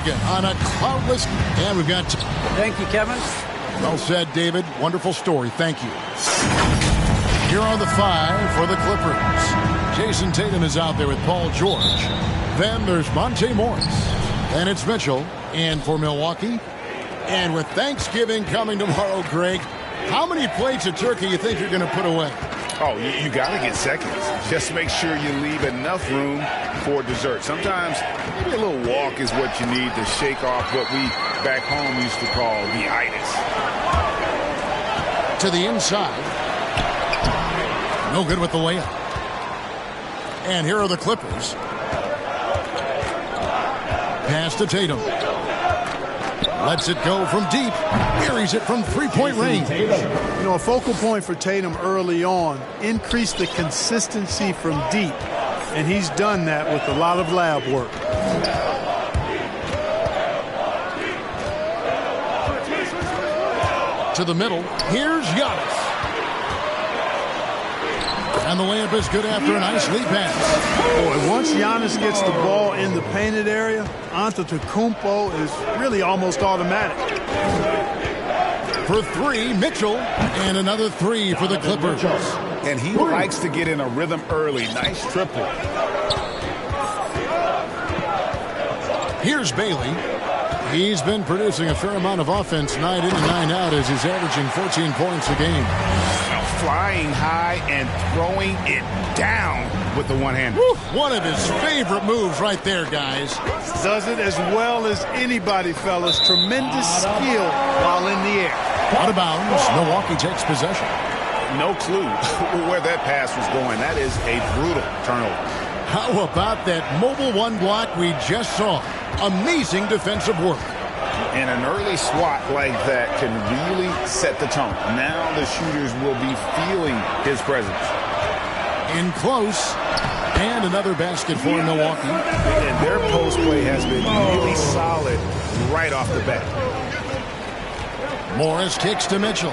Michigan on a cloudless, and we've got... Thank you, Kevin. Well said, David. Wonderful story. Thank you. Here are the 5 for the Clippers. Jason Tatum is out there with Paul George. Then there's Monte Morris. And it's Mitchell. And for Milwaukee. And with Thanksgiving coming tomorrow, Greg, how many plates of turkey you think you're going to put away? Oh, you got to get seconds. Just make sure you leave enough room for dessert. Sometimes maybe a little walk is what you need to shake off what we back home used to call the itis. To the inside. No good with the layup. And here are the Clippers. Pass to Tatum. Lets it go from deep. Buries it from three-point range. You know, a focal point for Tatum early on, increase the consistency from deep. And he's done that with a lot of lab work. To the middle. Here's Giannis. And the layup is good after a nice lead pass. Boy, once Giannis gets the ball in the painted area, Antetokounmpo is really almost automatic. For 3, Mitchell. And another 3 for the Clippers. And he likes to get in a rhythm early. Nice triple. Here's Bailey. He's been producing a fair amount of offense night in and night out as he's averaging 14 points a game. Flying high and throwing it down with the one-hander. One of his favorite moves right there, guys. Does it as well as anybody, fellas. Tremendous skill while in the air. Out of bounds. Milwaukee takes possession. No clue where that pass was going. That is a brutal turnover. How about that mobile one block we just saw? Amazing defensive work. And an early swat like that can really set the tone. Now the shooters will be feeling his presence. In close. And another basket for Milwaukee. And their post play has been really solid right off the bat. Morris kicks to Mitchell.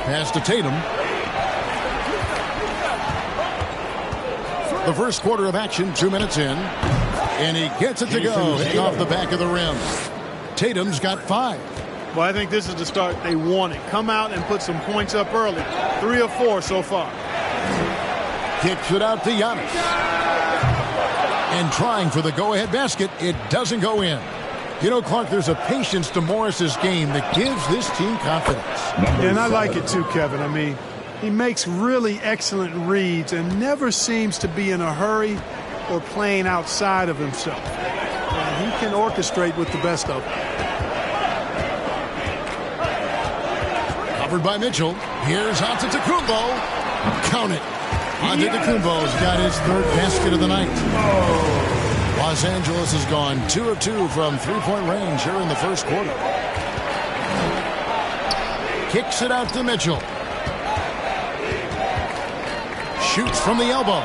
Pass to Tatum. The first quarter of action, 2 minutes in. And he gets it to go, hitting off the back of the rim. Tatum's got 5. Well, I think this is the start they wanted. Come out and put some points up early. 3 or 4 so far. Kicks it out to Giannis. And trying for the go-ahead basket, it doesn't go in. You know, Clark, there's a patience to Morris's game that gives this team confidence. And I like it too, Kevin. I mean, he makes really excellent reads and never seems to be in a hurry or playing outside of himself. And he can orchestrate with the best of them. Covered by Mitchell. Here's Antetokounmpo. Count it. Antetokounmpo's got his 3rd basket of the night. Los Angeles has gone 2 of 2 from three-point range here in the first quarter. Kicks it out to Mitchell. Shoots from the elbow.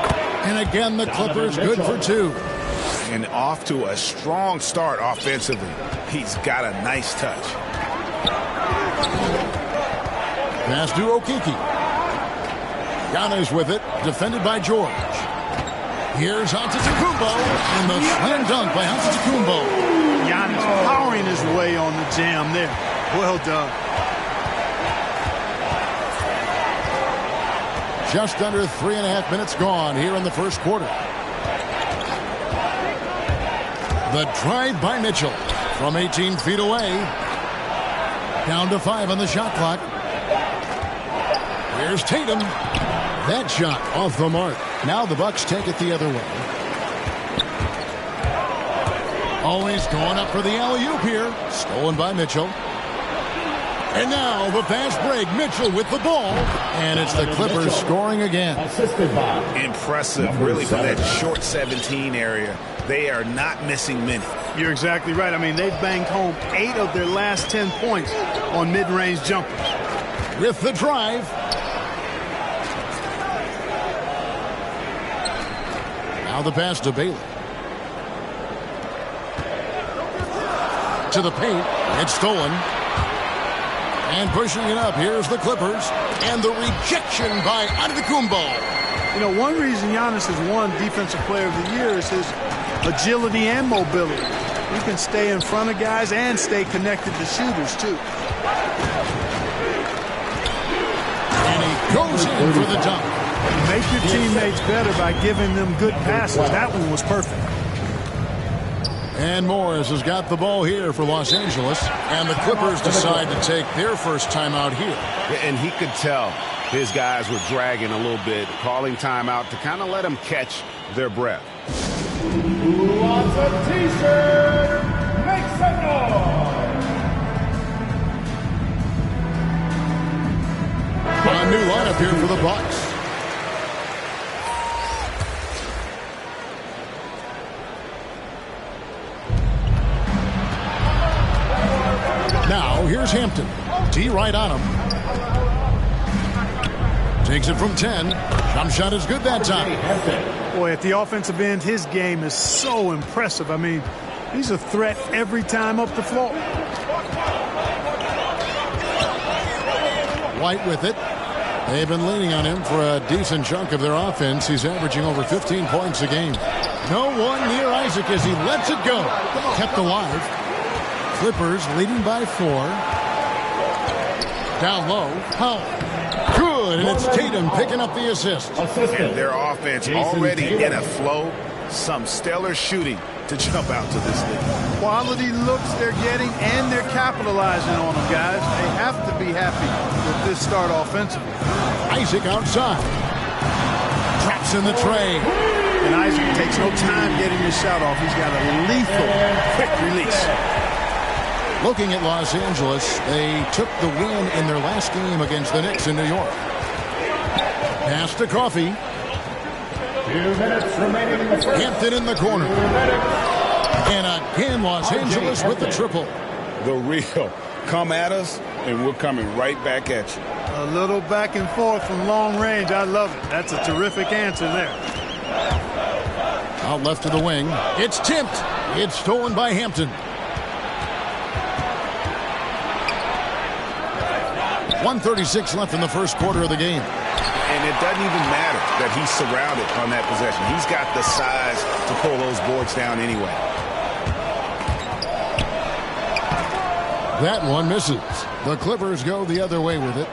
And again, the Clippers good for 2. And off to a strong start offensively. He's got a nice touch. Pass to Okeke. Giannis with it, defended by George. Here's Antetokounmpo, and the slam dunk by Antetokounmpo. Giannis powering his way on the jam there. Well done. Just under 3.5 minutes gone here in the first quarter. The drive by Mitchell from 18 feet away. Down to 5 on the shot clock. Here's Tatum. That shot off the mark. Now the Bucks take it the other way. Always going up for the alley-oop here. Stolen by Mitchell. And now the fast break. Mitchell with the ball. And it's the Clippers scoring again. Impressive, really, for that short 17 area. They are not missing many. You're exactly right. I mean, they've banged home 8 of their last 10 points on mid-range jumpers. With the drive. Now the pass to Bailey. To the paint. It's stolen. And pushing it up, here's the Clippers. And the rejection by Antetokounmpo. You know, one reason Giannis has won Defensive Player of the Year is his agility and mobility. He can stay in front of guys and stay connected to shooters, too. And he goes in for the dunk. Make your teammates better by giving them good passes. That one was perfect. And Morris has got the ball here for Los Angeles. And the Clippers decide to take their first timeout here. And he could tell his guys were dragging a little bit, calling timeout to kind of let them catch their breath. Who wants a t-shirt? Make some noise! A new lineup here for the Bucks. Now, here's Hampton. D right on him. Takes it from 10. Jump shot is good that time. Boy, at the offensive end, his game is so impressive. I mean, he's a threat every time up the floor. White with it. They've been leaning on him for a decent chunk of their offense. He's averaging over 15 points a game. No one near Isaac as he lets it go. Kept alive. Clippers leading by 4. Down low. Powell. Good, and it's Tatum picking up the assist. And their offense already in a flow. Some stellar shooting to jump out to this league. Quality looks they're getting, and they're capitalizing on them, guys. They have to be happy with this start offensively. Isaac outside. Drops in the tray. And Isaac takes no time getting his shot off. He's got a lethal quick release. Looking at Los Angeles, they took the win in their last game against the Knicks in New York. Pass to Coffee. 2 minutes remaining in the first. Hampton in the corner. And again, Los Angeles with the triple. The real. Come at us, and we're coming right back at you. A little back and forth from long range. I love it. That's a terrific answer there. Out left to the wing. It's tipped. It's stolen by Hampton. 1:36 left in the first quarter of the game. And it doesn't even matter that he's surrounded on that possession. He's got the size to pull those boards down anyway. That one misses. The Clippers go the other way with it.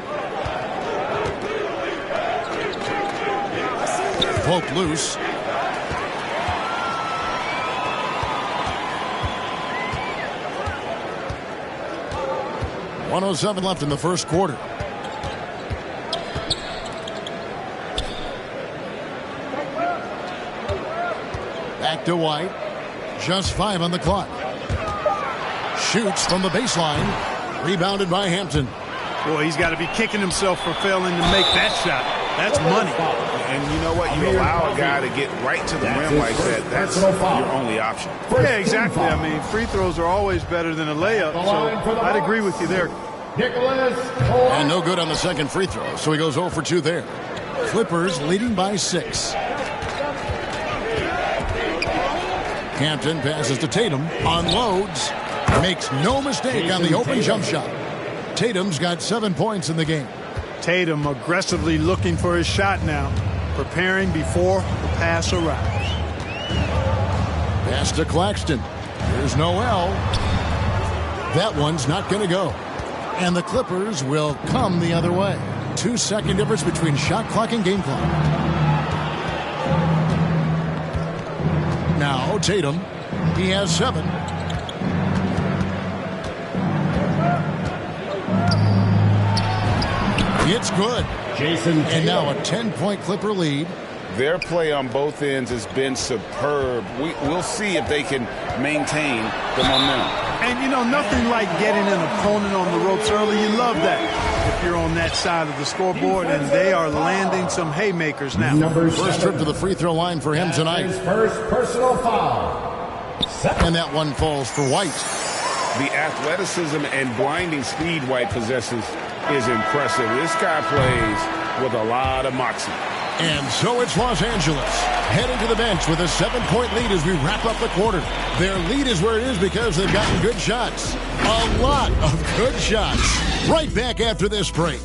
Poke loose. .107 left in the first quarter. Back to White. Just 5 on the clock. Shoots from the baseline. Rebounded by Hampton. Boy, he's got to be kicking himself for failing to make that shot. That's money. And you know what? You allow a guy to get right to the rim like that. That's your only option. Yeah, exactly. I mean, free throws are always better than a layup, so I'd agree with you there. And no good on the second free throw, so he goes 0 for 2 there. Clippers leading by 6. Hampton passes to Tatum, unloads, makes no mistake on the open jump shot. Tatum's got 7 points in the game. Tatum aggressively looking for his shot now, preparing before the pass arrives. Pass to Claxton. Here's Noel. That one's not going to go. And the Clippers will come the other way. 2-second difference between shot clock and game clock. Now Tatum. He has 7. It's good. And now a 10-point Clipper lead. Their play on both ends has been superb. We'll see if they can maintain the momentum. And, you know, nothing like getting an opponent on the ropes early. You love that if you're on that side of the scoreboard, and they are landing some haymakers now. First trip to the free throw line for him tonight. His first personal foul. And that one falls for White. The athleticism and blinding speed White possesses is impressive. This guy plays with a lot of moxie. And so it's Los Angeles heading to the bench with a 7-point lead as we wrap up the quarter. Their lead is where it is because they've gotten good shots. A lot of good shots. Right back after this break.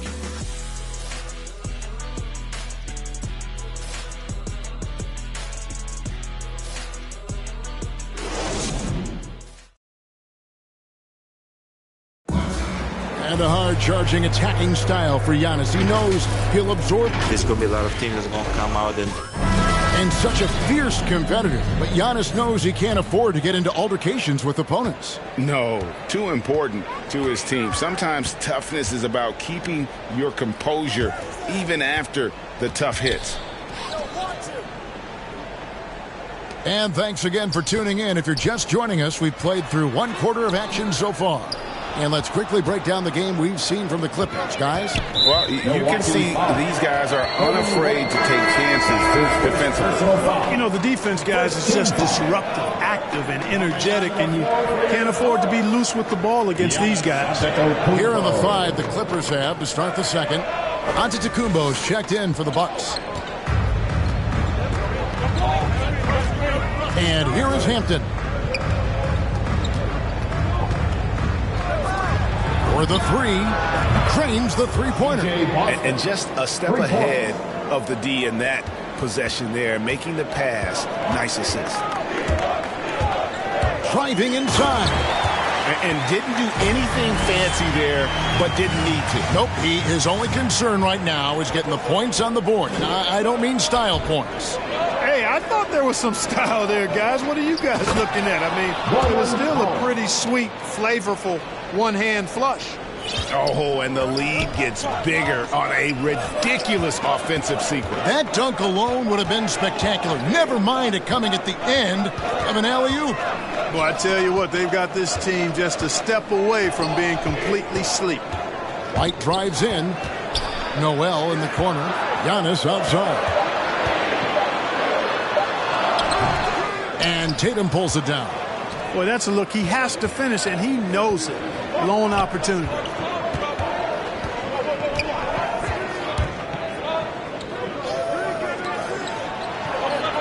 And a hard-charging, attacking style for Giannis. He knows he'll absorb. There's going to be a lot of teams that are going to come out and such a fierce competitor. But Giannis knows he can't afford to get into altercations with opponents. No, too important to his team. Sometimes toughness is about keeping your composure even after the tough hits. And thanks again for tuning in. If you're just joining us, we've played through one quarter of action so far. And let's quickly break down the game we've seen from the Clippers, guys. Well, you can see these guys are unafraid to take chances defensively. You know, the defense, guys, is just disruptive, active, and energetic, and you can't afford to be loose with the ball against these guys. Here are the 5 the Clippers have to start the second. Antetokounmpo's checked in for the Bucks. And here is Hampton. For the 3, trains the three-pointer. And just a step ahead of the D in that possession there, making the pass. Nice assist. Driving inside. And didn't do anything fancy there, but didn't need to. Nope, his only concern right now is getting the points on the board. And I don't mean style points. Hey, I thought there was some style there, guys. What are you guys looking at? I mean, it was still a pretty sweet, flavorful one-hand flush. Oh, and the lead gets bigger on a ridiculous offensive sequence. That dunk alone would have been spectacular. Never mind it coming at the end of an alley-oop. Well, I tell you what, they've got this team just a step away from being completely asleep. White drives in. Noel in the corner. Giannis outside. And Tatum pulls it down. Boy, that's a look. He has to finish, and he knows it. Lone opportunity.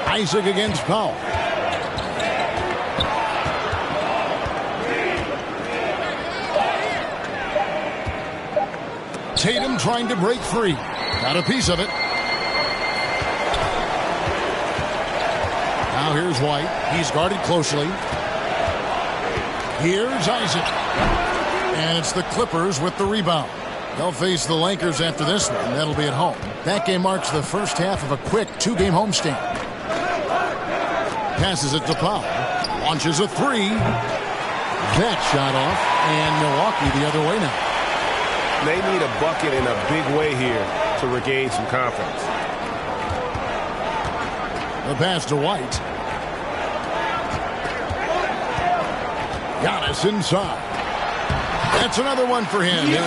Isaac against Powell. Tatum trying to break free. Got a piece of it. Now here's White. He's guarded closely. Here's Isaac. And it's the Clippers with the rebound. They'll face the Lakers after this one. That'll be at home. That game marks the first half of a quick 2-game homestand. Passes it to Powell. Launches a 3. That shot off. And Milwaukee the other way now. They need a bucket in a big way here to regain some confidence. The pass to White. Giannis inside. That's another one for him. His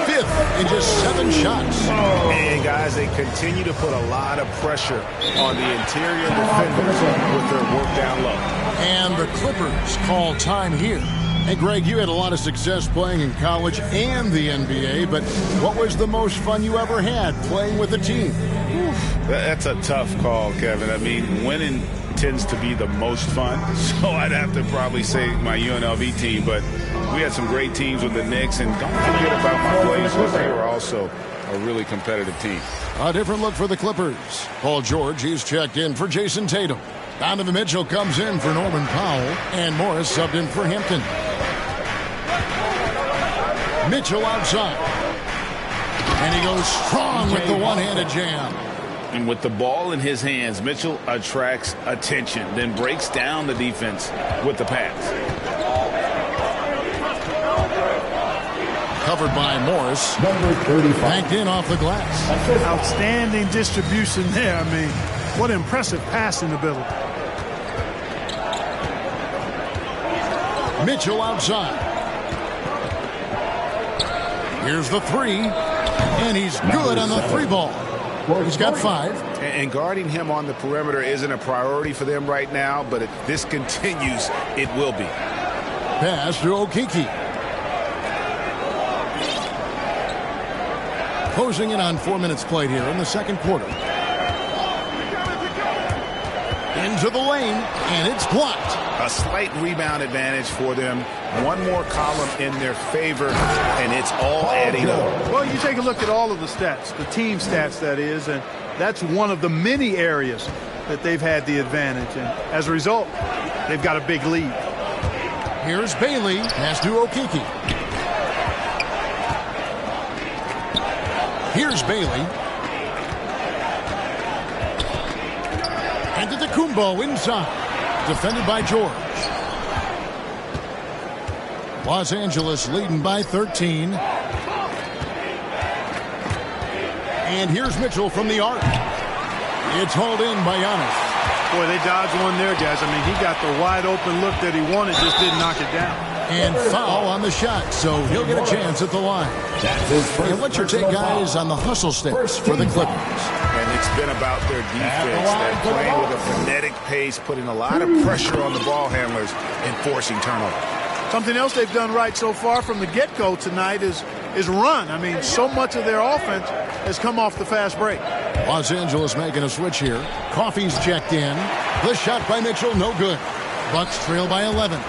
5th in just 7 shots. And guys, they continue to put a lot of pressure on the interior defenders with their work down low. And the Clippers call time here. Hey, Greg, you had a lot of success playing in college and the NBA, but what was the most fun you ever had playing with a team? That's a tough call, Kevin. I mean, winning tends to be the most fun, so I'd have to probably say my UNLV team, but we had some great teams with the Knicks, and don't forget about my Blazers. They were also a really competitive team. A different look for the Clippers. Paul George, he's checked in for Jason Tatum. Donovan Mitchell comes in for Norman Powell, and Morris subbed in for Hampton. Mitchell outside. And he goes strong with the one-handed jam. And with the ball in his hands, Mitchell attracts attention, then breaks down the defense with the pass. Covered by Morris. Number 35. Banked in off the glass. Outstanding distribution there. I mean, what impressive passing ability. Mitchell outside. Here's the 3. And he's good on the 3 ball. He's got 5. And guarding him on the perimeter isn't a priority for them right now, but if this continues, it will be. Pass to Okeke. Closing in on 4 minutes played here in the second quarter. Into the lane, and it's blocked. A slight rebound advantage for them. One more column in their favor, and it's all adding up. Well, you take a look at all of the stats, the team stats, that is, and that's one of the many areas that they've had the advantage. And as a result, they've got a big lead. Here's Bailey. Pass to Okeke. Here's Bailey. And to the Kumbo inside. Defended by George. Los Angeles leading by 13. And here's Mitchell from the arc. It's hauled in by Giannis. Boy, they dodged one there, guys. I mean, he got the wide open look that he wanted, just didn't knock it down. And foul on the shot, so he'll get a chance at the line. And what's your take, guys, on the hustle sticks for the Clippers? And it's been about their defense. They're playing with a frenetic pace, putting a lot of pressure on the ball handlers and forcing turnovers. Something else they've done right so far from the get-go tonight is run. I mean, so much of their offense has come off the fast break. Los Angeles making a switch here. Coffey's checked in. The shot by Mitchell, no good. Bucks trail by 11.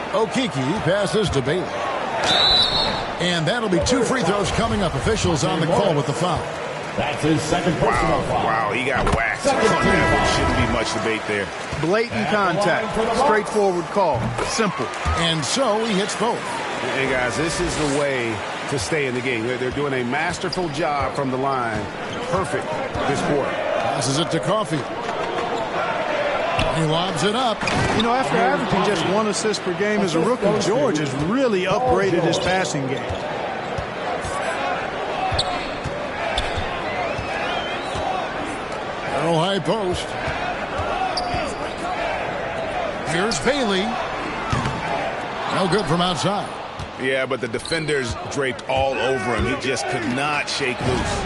Okeke passes to Bailey. And that'll be 2 free throws coming up. Officials on the call with the foul. That's his second personal foul. Wow, he got whacked on that. Shouldn't be much debate there. Blatant contact. Straightforward call. Simple. And so he hits both. Hey, guys, this is the way to stay in the game. They're doing a masterful job from the line. Perfect this quarter. Passes it to Coffey. He lobs it up. You know, after averaging just 1 assist per game as a rookie, George has really upgraded his passing game. Arrow high post. Here's Bailey. No good from outside. Yeah, but the defenders draped all over him. He just could not shake loose.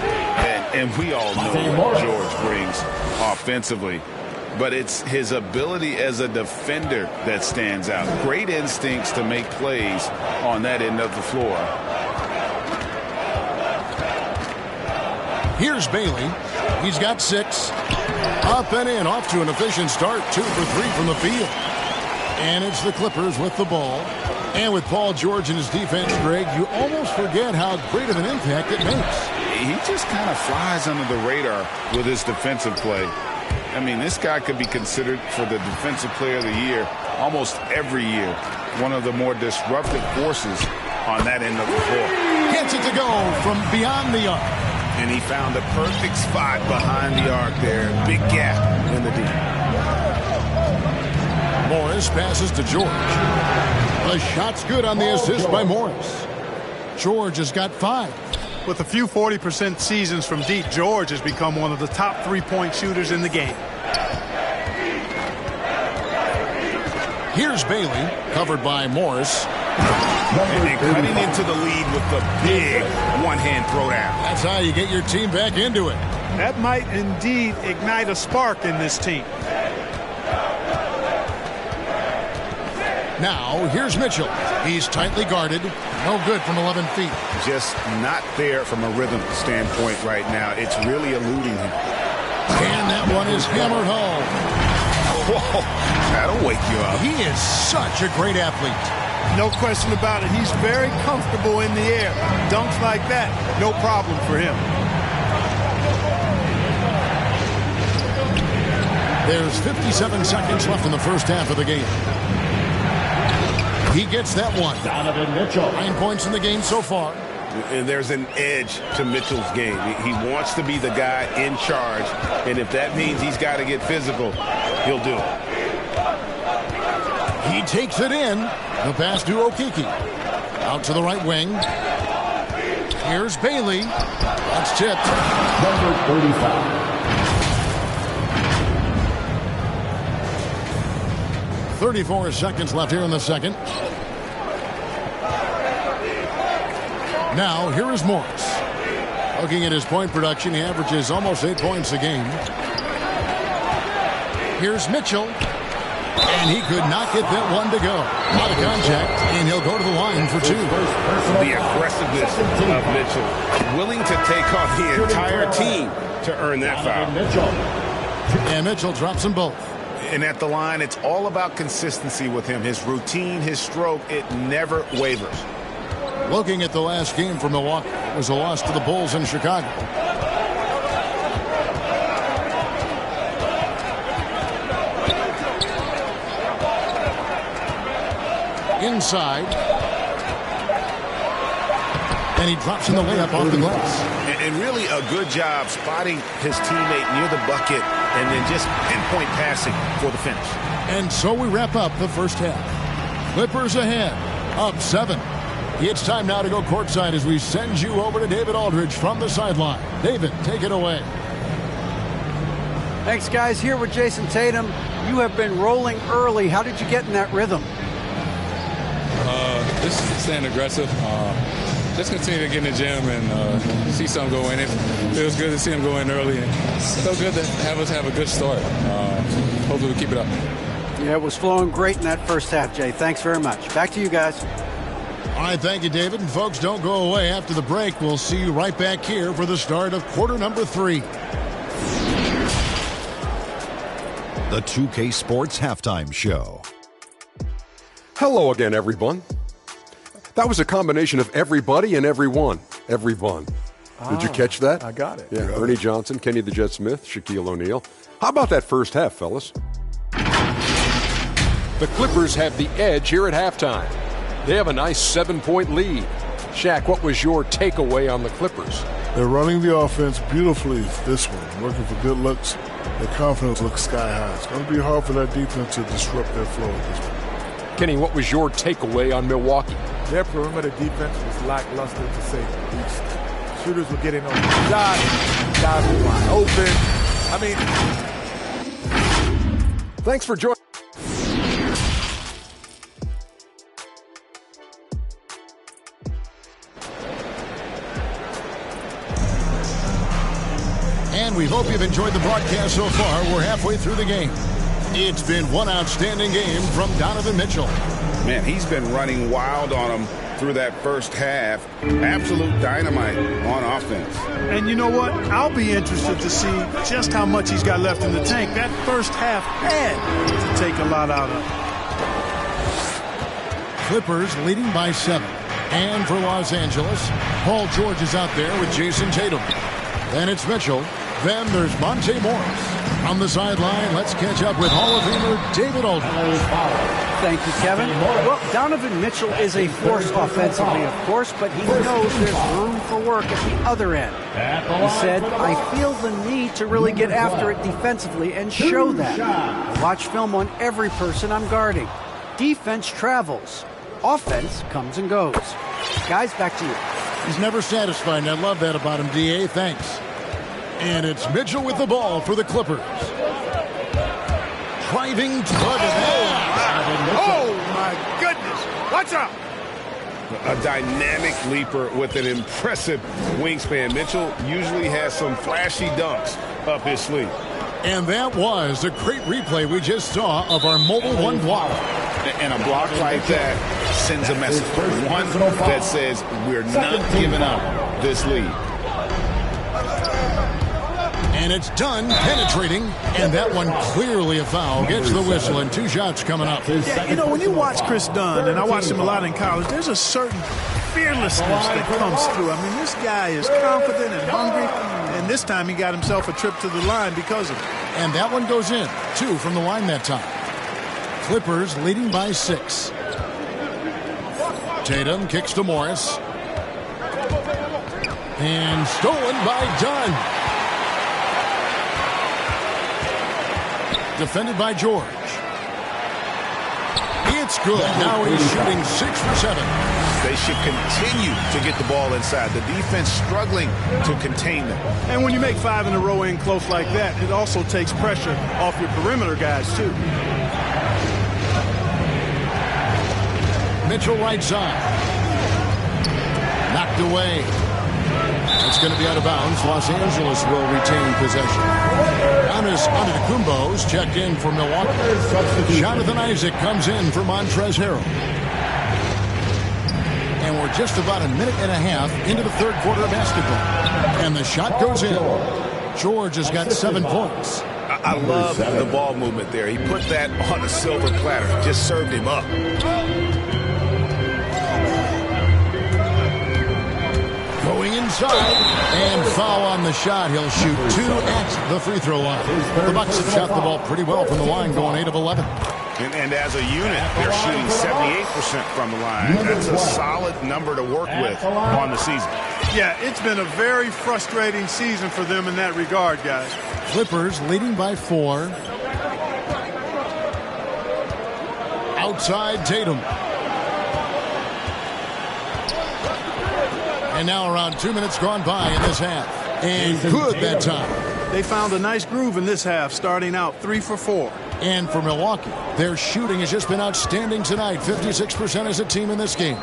And we all know what George brings offensively. But it's his ability as a defender that stands out. Great instincts to make plays on that end of the floor. Here's Bailey. He's got 6. Up and in, off to an efficient start. 2 for 3 from the field. And it's the Clippers with the ball. And with Paul George and his defense, Greg, you almost forget how great of an impact it makes. He just kind of flies under the radar with his defensive play. I mean, this guy could be considered for the Defensive Player of the Year almost every year. One of the more disruptive forces on that end of the floor. Gets it to go from beyond the arc. And he found the perfect spot behind the arc there. Big gap in the D. Morris passes to George. The shot's good on the assist by Morris. George has got 5. With a few 40% seasons from deep, George has become one of the top 3-point shooters in the game. Here's Bailey, covered by Morris. And cutting into the lead with the big one-hand throwdown. That's how you get your team back into it. That might indeed ignite a spark in this team. Now, here's Mitchell. He's tightly guarded. No good from 11 feet. Just not there from a rhythm standpoint right now. It's really eluding him. And that one is hammered home. Whoa, that'll wake you up. He is such a great athlete. No question about it. He's very comfortable in the air. Dunks like that, no problem for him. There's 57 seconds left in the first half of the game. He gets that one. Donovan Mitchell. 9 points in the game so far. And there's an edge to Mitchell's game. He wants to be the guy in charge. And if that means he's got to get physical, he'll do it. He takes it in. The pass to Okeke. Out to the right wing. Here's Bailey. That's tipped. Number 35. 34 seconds left here in the second. Now, here is Morris. Looking at his point production, he averages almost 8 points a game. Here's Mitchell. And he could not get that one to go. Out of contact, and he'll go to the line for 2. The aggressiveness of Mitchell. Willing to take off the entire team to earn that foul. And Mitchell drops them both. And at the line, it's all about consistency with him. His routine, his stroke, it never wavers. Looking at the last game for Milwaukee, it was a loss to the Bulls in Chicago. Inside. And he drops in the layup off the glass. And really a good job spotting his teammate near the bucket and then just pinpoint passing for the finish. And so we wrap up the first half. Clippers ahead, up 7. It's time now to go courtside as we send you over to David Aldridge from the sideline. David, take it away. Thanks, guys. Here with Jason Tatum. You have been rolling early. How did you get in that rhythm? Just staying aggressive. Just continue to get in the gym and see something go in. It feels good to see him go in early. And so good to have us have a good start. Hopefully we keep it up. Yeah, it was flowing great in that first half, Jay. Thanks very much. Back to you guys. All right, thank you, David. And folks, don't go away. After the break, we'll see you right back here for the start of quarter number 3. The 2K Sports Halftime Show. Hello again, everyone. That was a combination of everybody and everyone. Everyone. Did you catch that? I got it. Yeah, Ernie Johnson, Kenny the Jet Smith, Shaquille O'Neal. How about that first half, fellas? The Clippers have the edge here at halftime. They have a nice 7-point lead. Shaq, what was your takeaway on the Clippers? They're running the offense beautifully this one, working for good looks. Their confidence looks sky high. It's going to be hard for that defense to disrupt their flow at this point. Kenny, what was your takeaway on Milwaukee? Their perimeter defense was lackluster, to say the least. Shooters were getting on shots, guys were wide open. I mean, thanks for joining. And we hope you've enjoyed the broadcast so far. We're halfway through the game. It's been one outstanding game from Donovan Mitchell. Man, he's been running wild on him through that first half. Absolute dynamite on offense. And you know what? I'll be interested to see just how much he's got left in the tank. That first half had to take a lot out of him. Clippers leading by 7. And for Los Angeles, Paul George is out there with Jason Tatum. Then it's Mitchell. Then there's Monte Morris. On the sideline, let's catch up with Hall of Famer David Aldridge. Thank you, Kevin. Well, Donovan Mitchell is a force offensively, of course, but he knows there's room for work at the other end. He said, I feel the need to really get after it defensively and show that. I watch film on every person I'm guarding. Defense travels. Offense comes and goes. Guys, back to you. He's never satisfied, and I love that about him, D.A. Thanks. And it's Mitchell with the ball for the Clippers. Driving to the net. Oh, my goodness. Watch out. A dynamic leaper with an impressive wingspan. Mitchell usually has some flashy dunks up his sleeve. And that was a great replay we just saw of our Mobile One block. And a block like that sends a message. One that says we're not giving up this lead. And it's done, penetrating, and that one clearly a foul. Gets the whistle, and 2 shots coming up. Yeah, you know, when you watch Chris Dunn, and I watched him a lot in college, there's a certain fearlessness that comes through. I mean, this guy is confident and hungry, and this time he got himself a trip to the line because of it. And that one goes in. 2 from the line that time. Clippers leading by 6. Tatum kicks to Morris. And stolen by Dunn. Defended by George. It's good. Now he's shooting 6 for 7. They should continue to get the ball inside. The defense struggling to contain them. And when you make 5 in a row in close like that, it also takes pressure off your perimeter guys, too. Mitchell right side. Knocked away. It's going to be out of bounds. Los Angeles will retain possession. Giannis Antetokounmpo's checked in for Milwaukee. Jonathan Isaac comes in for Montrezl Harrell. And we're just about a minute and a half into the third quarter of basketball. And the shot goes in. George has got 7 points. I love the ball movement there. He put that on a silver platter. Just served him up. Going inside, and foul on the shot. He'll shoot 2 at the free throw line. The Bucks have shot the ball pretty well from the line, going 8 of 11. And as a unit, they're shooting 78% from the line. That's a solid number to work with on the season. Yeah, it's been a very frustrating season for them in that regard, guys. Clippers leading by 4. Outside Tatum. And now around 2 minutes gone by in this half. And good that time. They found a nice groove in this half, starting out 3 for 4. And for Milwaukee, their shooting has just been outstanding tonight. 56% as a team in this game.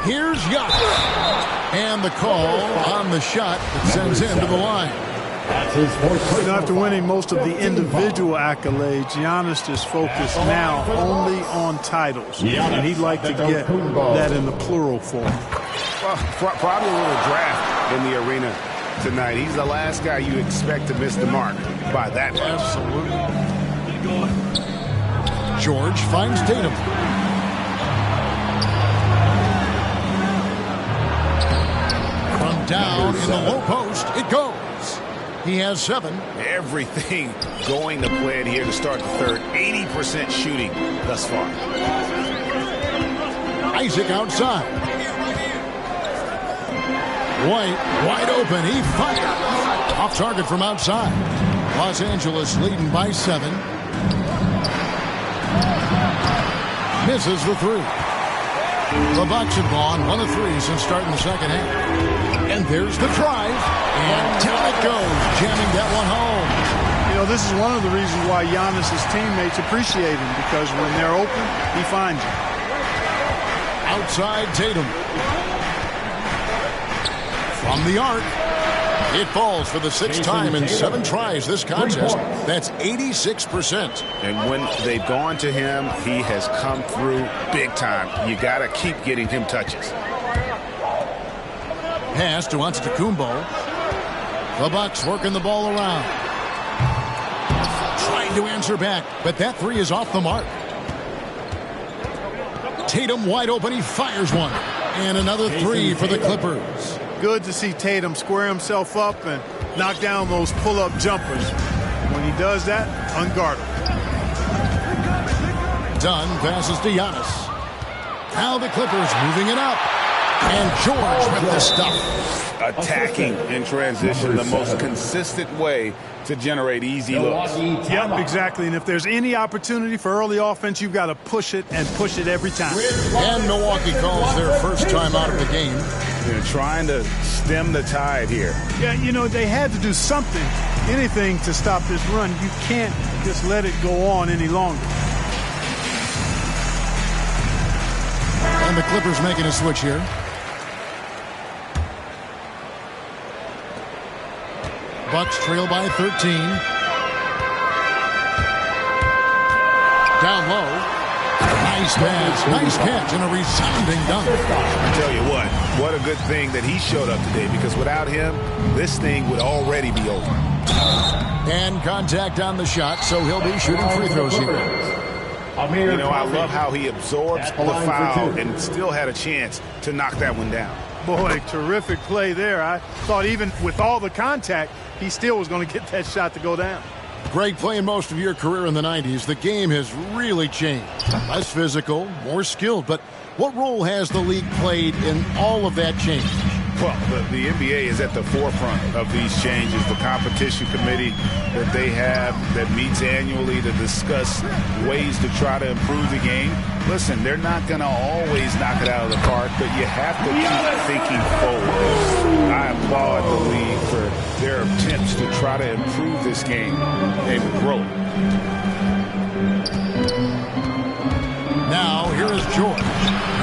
Here's Giannis. And the call on the shot that sends him to the line. After winning most of the individual accolades, Giannis is focused now only on titles. And he'd like to get that in the plural form. Well, probably a little draft in the arena tonight. He's the last guy you expect to miss the mark by that much. Absolutely. George finds Tatum. From down in the low post, it goes. He has 7. Everything going to plan here to start the third. 80% shooting thus far. Isaac outside. White wide open. He fires. Off target from outside. Los Angeles leading by 7. Misses the 3. The Bucks have gone 1 of 3 since starting the second half. And there's the drive. And down it goes, jamming that one home. You know, this is one of the reasons why Giannis' teammates appreciate him, because when they're open, he finds them. Outside Tatum. From the arc. It falls for the 6th time in 7 tries this contest. That's 86%. And when they've gone to him, he has come through big time. You got to keep getting him touches. Pass to Antetokounmpo. The Bucks working the ball around. Trying to answer back, but that 3 is off the mark. Tatum wide open. He fires one. And another 3 for the Clippers. Good to see Tatum square himself up and knock down those pull-up jumpers. When he does that, unguardable. Dunn passes to Giannis. Now the Clippers moving it up. And George with the stuff. Attacking in transition, the most consistent way to generate easy looks. Yep, exactly. And if there's any opportunity for early offense, you've got to push it and push it every time. And Milwaukee calls their first time out of the game. They're trying to stem the tide here. Yeah, you know, they had to do something, anything to stop this run. You can't just let it go on any longer. And the Clippers making a switch here. Bucks trail by 13. Down low. Nice pass, nice catch, and a resounding dunk. I tell you what a good thing that he showed up today, because without him, this thing would already be over. And contact on the shot, so he'll be shooting free throws here. You know, I love how he absorbs the foul and still had a chance to knock that one down. Boy, terrific play there. I thought even with all the contact, he still was going to get that shot to go down. Greg, playing most of your career in the 90s, the game has really changed. Less physical, more skilled. But what role has the league played in all of that change? Well, the NBA is at the forefront of these changes. The competition committee that they have that meets annually to discuss ways to try to improve the game. Listen, they're not going to always knock it out of the park, but you have to keep thinking forward. I applaud the league for their attempts to try to improve this game and grow. Now, here is George.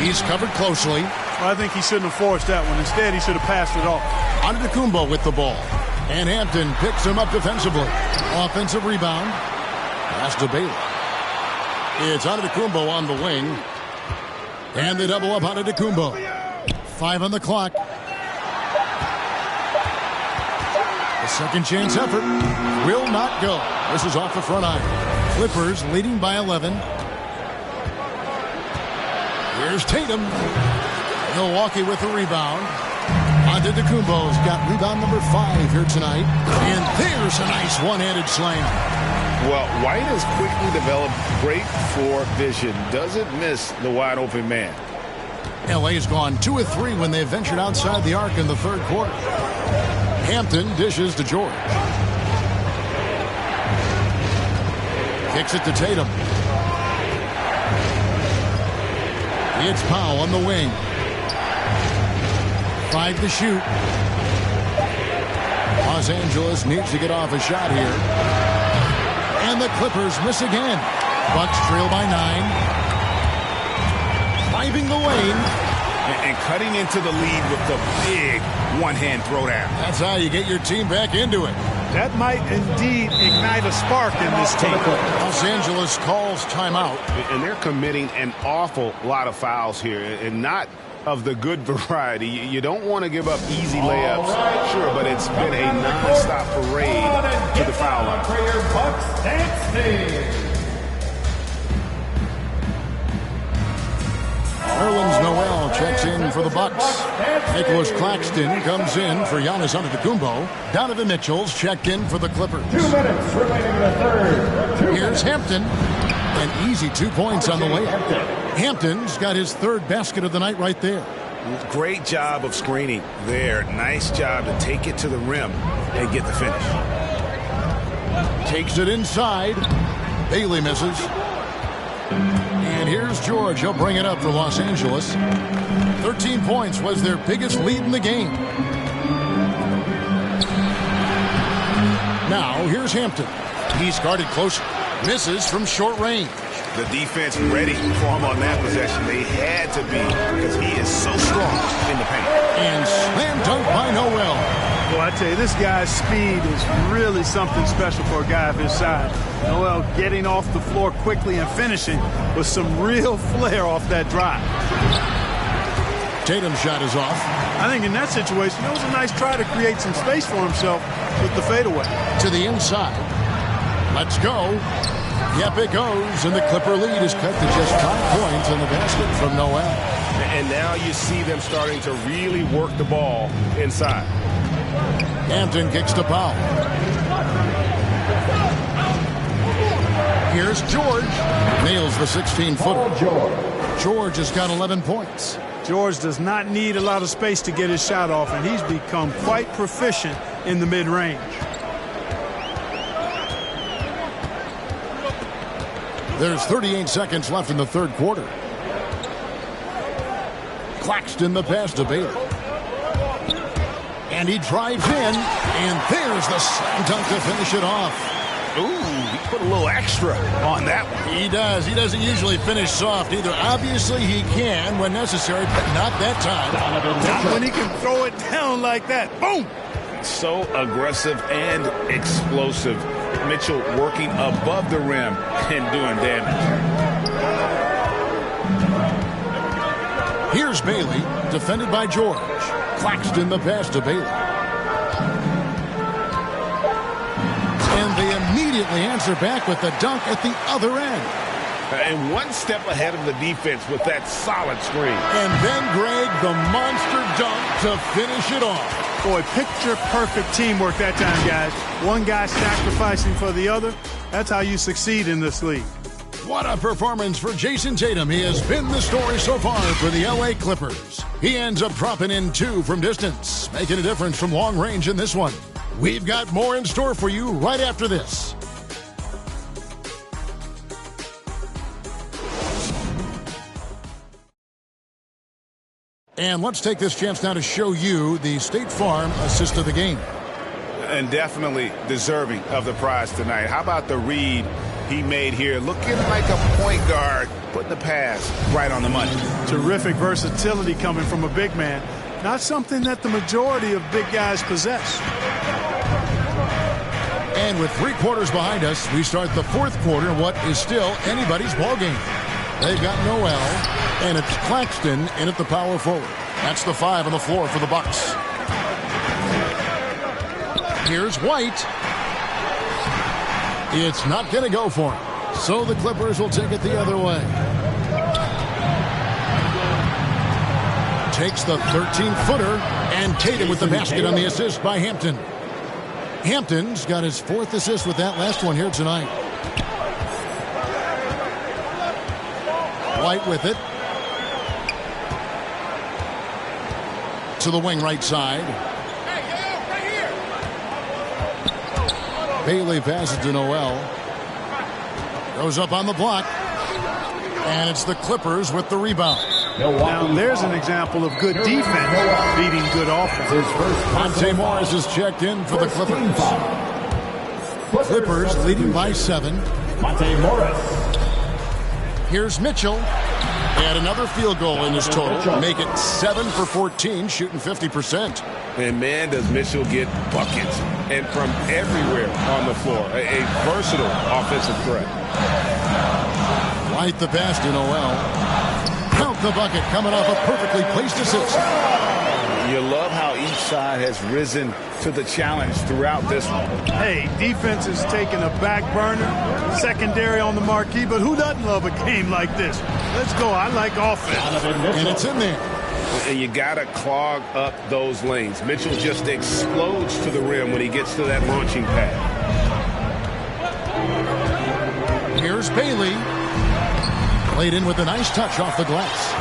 He's covered closely. I think he shouldn't have forced that one. Instead, he should have passed it off. Antetokounmpo with the ball. And Hampton picks him up defensively. Offensive rebound. Pass to Bailey. It's Antetokounmpo on the wing. And they double up Antetokounmpo. 5 on the clock. The second chance effort will not go. This is off the front iron. Clippers leading by 11. Here's Tatum. Milwaukee with the rebound. Antetokounmpo's got rebound number 5 here tonight. And there's a nice one-handed slam. Well, White has quickly developed great floor vision. Doesn't miss the wide open man. LA's gone 2 of 3 when they ventured outside the arc in the third quarter. Hampton dishes to George. Kicks it to Tatum. It's Powell on the wing. 5 to shoot. Los Angeles needs to get off a shot here. And the Clippers miss again. Bucks trail by 9. Driving the lane. And cutting into the lead with the big one-hand throwdown. That's how you get your team back into it. That might indeed ignite a spark in this team. Los Angeles calls timeout. And they're committing an awful lot of fouls here, and not of the good variety. You don't want to give up easy layups, sure, but it's been a non-stop parade to the foul line. For your Bucks dancing. Nerlens Noel checks in for the Bucks. Nicholas Claxton comes in for Giannis Antetokounmpo. Donovan Mitchell's checked in for the Clippers. 2 minutes remaining in the third. Here's Hampton. An easy 2 points on the way. Hampton's got his third basket of the night right there. Great job of screening there. Nice job to take it to the rim and get the finish. Takes it inside. Bailey misses. And here's George. He'll bring it up for Los Angeles. 13 points was their biggest lead in the game. Now, here's Hampton. He's guarded close. Misses from short range. The defense ready for him on that possession. They had to be, because he is so strong in the paint. And slam dunk by Noel. Well, I tell you, this guy's speed is really something special for a guy of his size. Noel getting off the floor quickly and finishing with some real flair off that drive. Tatum's shot is off. I think in that situation, it was a nice try to create some space for himself with the fadeaway. To the inside. Let's go. Yep, it goes. And the Clipper lead is cut to just 5 points on the basket from Noel. And now you see them starting to really work the ball inside. Hampton kicks to Powell. Here's George. Nails the 16-footer. George has got 11 points. George does not need a lot of space to get his shot off, and he's become quite proficient in the mid-range. There's 38 seconds left in the third quarter. Claxton the pass to Bailey. And he drives in, and there's the slam dunk to finish it off. Ooh, he put a little extra on that one. He does. He doesn't usually finish soft either. Obviously, he can when necessary, but not that time. Not when he can throw it down like that. Boom! So aggressive and explosive. Mitchell working above the rim and doing damage. Here's Bailey, defended by George. Claxton the pass to Bailey. And they immediately answer back with the dunk at the other end. And one step ahead of the defense with that solid screen. And then Greg, the monster dunk to finish it off. Boy, picture-perfect teamwork that time, guys. One guy sacrificing for the other. That's how you succeed in this league. What a performance for Jason Tatum. He has been the story so far for the LA Clippers. He ends up dropping in 2 from distance, making a difference from long range in this one. We've got more in store for you right after this. And let's take this chance now to show you the State Farm assist of the game. And definitely deserving of the prize tonight. How about the read he made here? Looking like a point guard, putting the pass right on the money. Terrific versatility coming from a big man. Not something that the majority of big guys possess. And with 3 quarters behind us, we start the fourth quarter in what is still anybody's ball game. They've got Noel, and it's Claxton in at the power forward. That's the 5 on the floor for the Bucks. Here's White. It's not going to go for him. So the Clippers will take it the other way. Takes the 13-footer, and Tatum with the basket on the assist by Hampton. Hampton's got his 4th assist with that last one here tonight. White with it. To the wing right side. Bailey passes to Noel. Goes up on the block. And it's the Clippers with the rebound. Now there's an example of good defense beating good offense. Monte Morris is checked in for the Clippers. Clippers leading by 7. Monte Morris. Here's Mitchell. And another field goal in his total. Make it 7 for 14, shooting 50%. And man, does Mitchell get buckets. And from everywhere on the floor. A versatile offensive threat. White the pass to Noel. Count the bucket coming off a perfectly placed assist. You love how each side has risen to the challenge throughout this one. Hey, defense is taking a back burner, secondary on the marquee, but who doesn't love a game like this? Let's go. I like offense. And it's in there. And you got to clog up those lanes. Mitchell just explodes to the rim when he gets to that launching pad. Here's Bailey. Played in with a nice touch off the glass.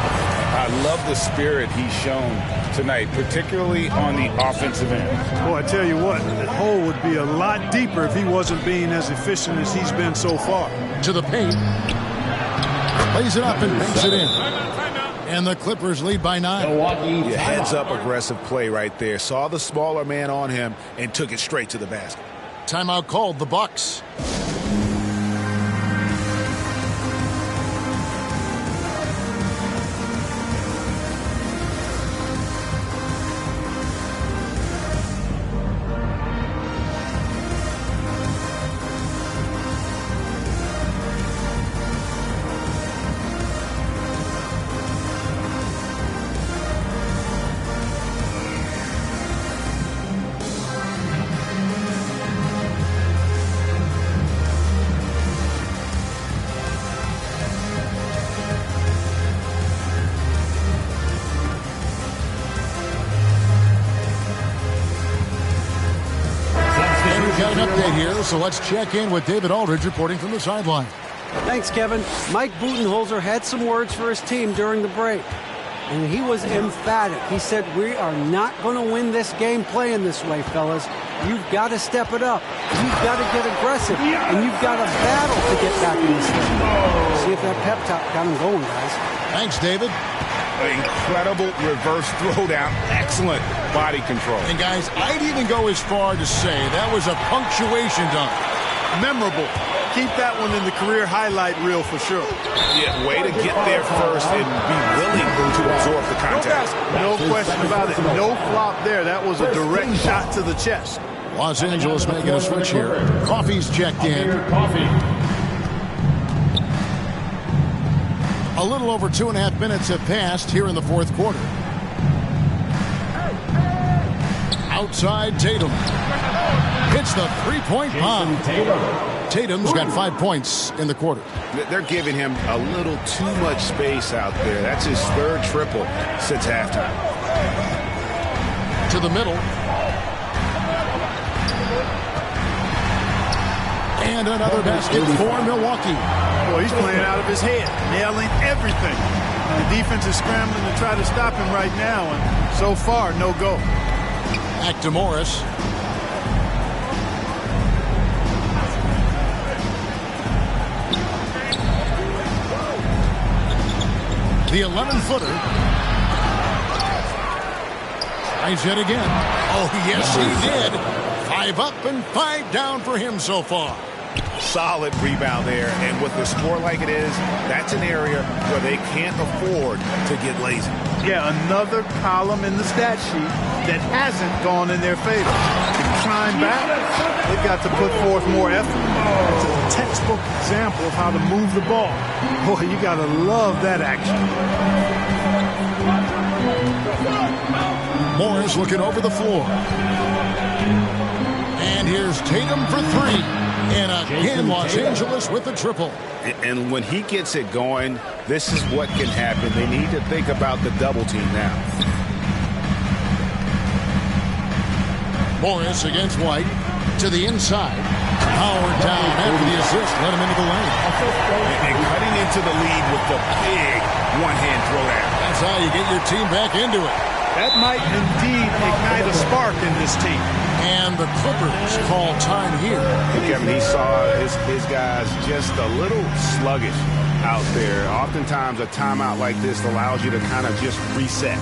I love the spirit he's shown tonight, particularly on the offensive end. Boy, I tell you what, the hole would be a lot deeper if he wasn't being as efficient as he's been so far. To the paint. Lays it up and banks it in. And the Clippers lead by 9. Yeah, heads-up aggressive play right there. Saw the smaller man on him and took it straight to the basket. Timeout called, the Bucks. Got an update here, so let's check in with David Aldridge reporting from the sideline. Thanks, Kevin. Mike Budenholzer had some words for his team during the break, and he was emphatic. He said, "We are not going to win this game playing this way, fellas. You've got to step it up. You've got to get aggressive, and you've got to battle to get back in this game." See if that pep talk got him going, guys. Thanks, David. Incredible reverse throwdown. Excellent body control. And guys, I'd even go as far to say that was a punctuation dunk. Memorable. Keep that one in the career highlight reel for sure. Yeah, way to get there first and be willing to absorb the contact. No question about it. No flop there. That was a direct shot to the chest. Los Angeles making a switch here. Coffey's checked in. A little over 2.5 minutes have passed here in the fourth quarter. Outside Tatum. Hits the three-point bomb. Tatum's got 5 points in the quarter. They're giving him a little too much space out there. That's his third triple since halftime. To the middle. And another basket for Milwaukee. Boy, he's playing out of his head, nailing everything. And the defense is scrambling to try to stop him right now, and so far, no go. Back to Morris. The 11-footer. Tries it again. Oh, yes, he did. 5 up and 5 down for him so far. Solid rebound there, and with the score like it is, that's an area where they can't afford to get lazy. Yeah, another column in the stat sheet that hasn't gone in their favor. To climb back, they've got to put forth more effort. It's a textbook example of how to move the ball. Boy, you got to love that action. Morris looking over the floor. And here's Tatum for 3. And again, Los Angeles with the triple. And when he gets it going, this is what can happen. They need to think about the double team now. Morris against White to the inside. Powered down after the assist, let him into the lane. And cutting into the lead with the big one-hand throwdown. That's how you get your team back into it. That might indeed ignite a spark in this team. And the Clippers call time here. Kevin, he saw his guys just a little sluggish out there. Oftentimes a timeout like this allows you to kind of just reset.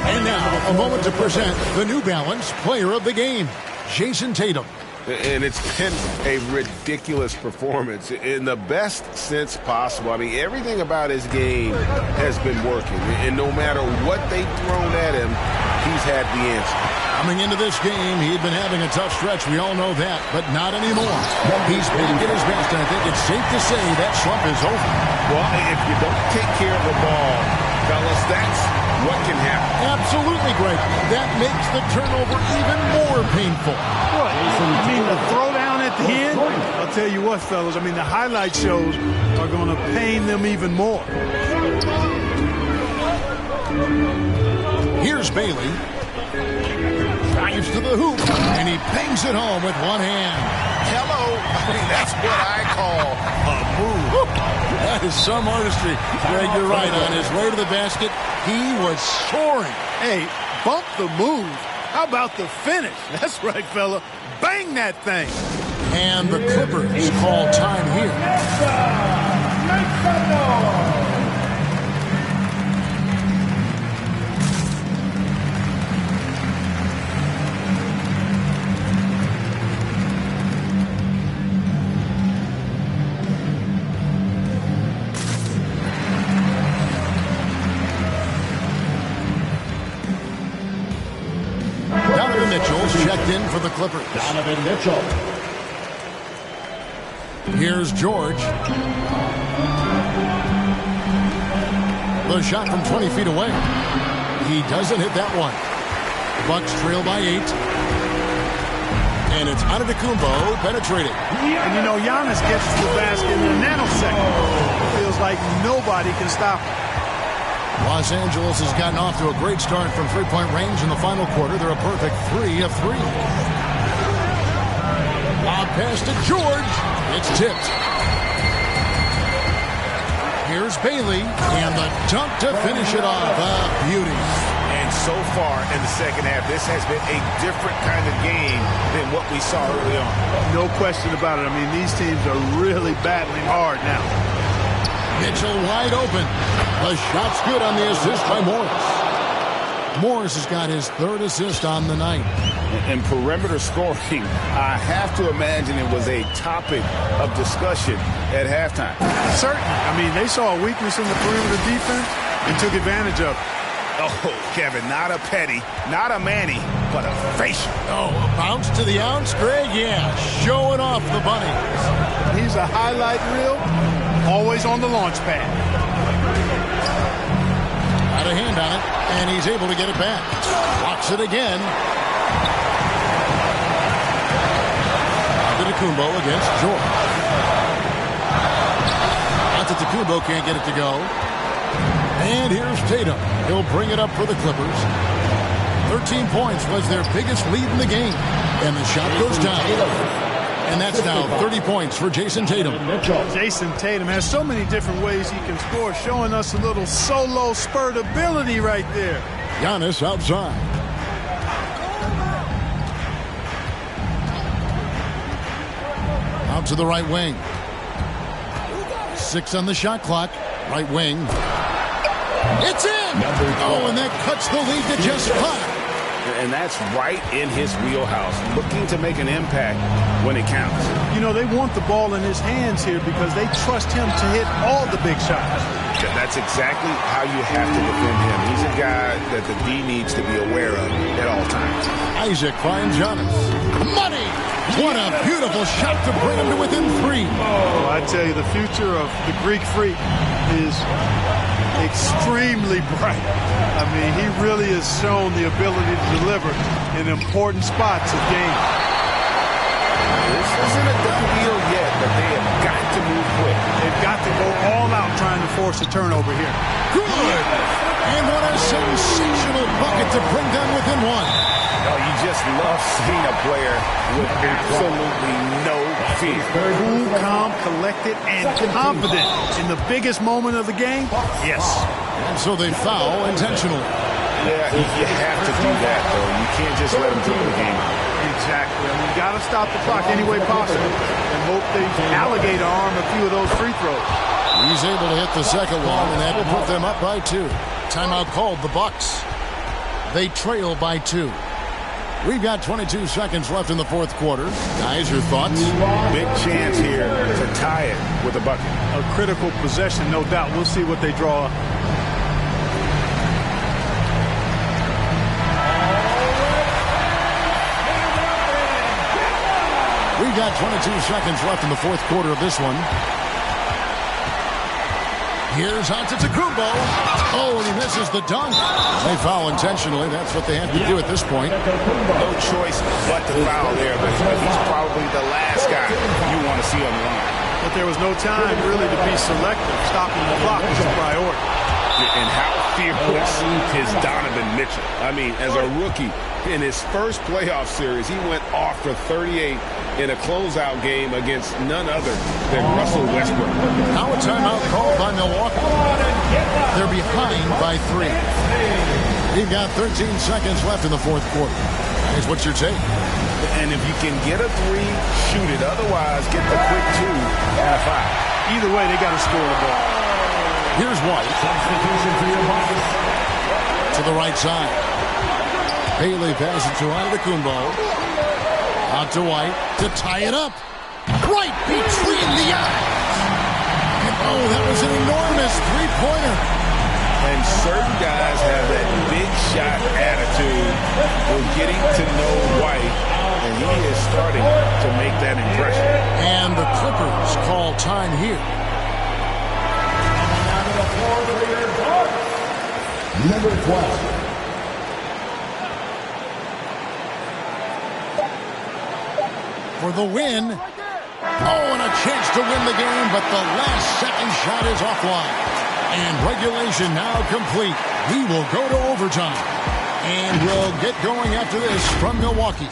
And now, a moment to present the New Balance Player of the Game, Jason Tatum. And it's been a ridiculous performance in the best sense possible. I mean, everything about his game has been working. And no matter what they've thrown at him, he's had the answer. Coming into this game, he'd been having a tough stretch. We all know that, but not anymore. He's back at his best, and I think it's safe to say that slump is over. Well, if you don't take care of the ball, fellas, that's what can happen. Absolutely, Greg. That makes the turnover even more painful. What? You mean the throwdown at the end? I'll tell you what, fellas. I mean, the highlight shows are going to pain them even more. Here's Bailey. Drives to the hoop, and he bangs it home with one hand. Hello. I mean, that's what I call a move. That is some artistry. Greg, you're right. On his way to the basket, he was soaring. Hey, bump the move. How about the finish? That's right, fella. Bang that thing. And the Clippers call time here. Make some noise. Mitchell's checked in for the Clippers. Donovan Mitchell. Here's George. The shot from 20 feet away. He doesn't hit that one. Bucks trail by 8. And it's Antetokounmpo penetrating. And you know, Giannis gets to the basket in a nanosecond. It feels like nobody can stop him. Los Angeles has gotten off to a great start from three-point range in the final quarter. They're a perfect 3 of 3. Lob pass to George. It's tipped. Here's Bailey, and the dunk to finish it off. A beauty. And so far in the second half, this has been a different kind of game than what we saw early on. No question about it. I mean, these teams are really battling hard now. Mitchell wide open. The shot's good on the assist by Morris. Morris has got his 3rd assist on the night. And perimeter scoring, I have to imagine it was a topic of discussion at halftime. Certainly. I mean, they saw a weakness in the perimeter defense and took advantage of it. Oh, Kevin, not a petty, not a Manny, but a facial. Oh, a bounce to the ounce, Greg? Yeah, showing off the bunnies. He's a highlight reel, always on the launch pad. Got a hand on it, and he's able to get it back. Blocks it again. Antetokounmpo against George. Antetokounmpo can't get it to go. And here's Tatum. He'll bring it up for the Clippers. 13 points was their biggest lead in the game. And the shot goes down. And that's now 30 points for Jason Tatum. Jason Tatum has so many different ways he can score, showing us a little solo spurt ability right there. Giannis outside. Out to the right wing. 6 on the shot clock. Right wing. It's in! Oh, and that cuts the lead to just 5. And that's right in his wheelhouse, looking to make an impact when it counts. You know, they want the ball in his hands here because they trust him to hit all the big shots. That's exactly how you have to defend him. He's a guy that the D needs to be aware of at all times. Isaac finds Giannis. Money! What a beautiful shot to bring him to within 3. Oh, I tell you, the future of the Greek Freak is extremely bright. I mean, he really has shown the ability to deliver in important spots of games. This isn't a done deal yet. but they have got to move quick. They've got to go all out trying to force a turnover here. Good! And what a sensational bucket to bring them within one. Oh, you just love seeing a player with absolutely no fear. Cool, calm, collected, and confident in the biggest moment of the game. Yes. And so they foul intentionally. Yeah, you have to do that, though. You can't just let them throw the game out. Exactly. I mean, you got to stop the clock any way possible and hope they alligator arm a few of those free throws. He's able to hit the second one, and that will put them up by 2. Timeout called, the Bucks. They trail by 2. We've got 22 seconds left in the fourth quarter. Guys, your thoughts? Big chance here to tie it with a bucket. A critical possession, no doubt. We'll see what they draw up. We've got 22 seconds left in the fourth quarter of this one. Here's Antetokounmpo. Oh, and he misses the dunk. They foul intentionally. That's what they have to do at this point. No choice but to foul there, but he's probably the last guy you want to see on the line. But there was no time really to be selective. Stopping the clock is a priority. And how fearless is Donovan Mitchell? I mean, as a rookie, in his first playoff series, he went off for 38 in a closeout game against none other than Russell Westbrook. Now a timeout called by Milwaukee. They're behind by 3. We've got 13 seconds left in the fourth quarter. Guys, what's your take? And if you can get a 3, shoot it. Otherwise, get the quick 2 and a 5. Either way, they got to score the ball. Here's White. To the right side. Bailey passes to Antetokounmpo. Out to White to tie it up. Right between the eyes. And oh, that was an enormous three-pointer. And certain guys have that big shot attitude. We're getting to know White, and he is starting to make that impression. And the Clippers call time here. Number 12. For the win. Oh, and a chance to win the game, but the last second shot is offline. And regulation now complete. We will go to overtime. And we'll get going after this from Milwaukee.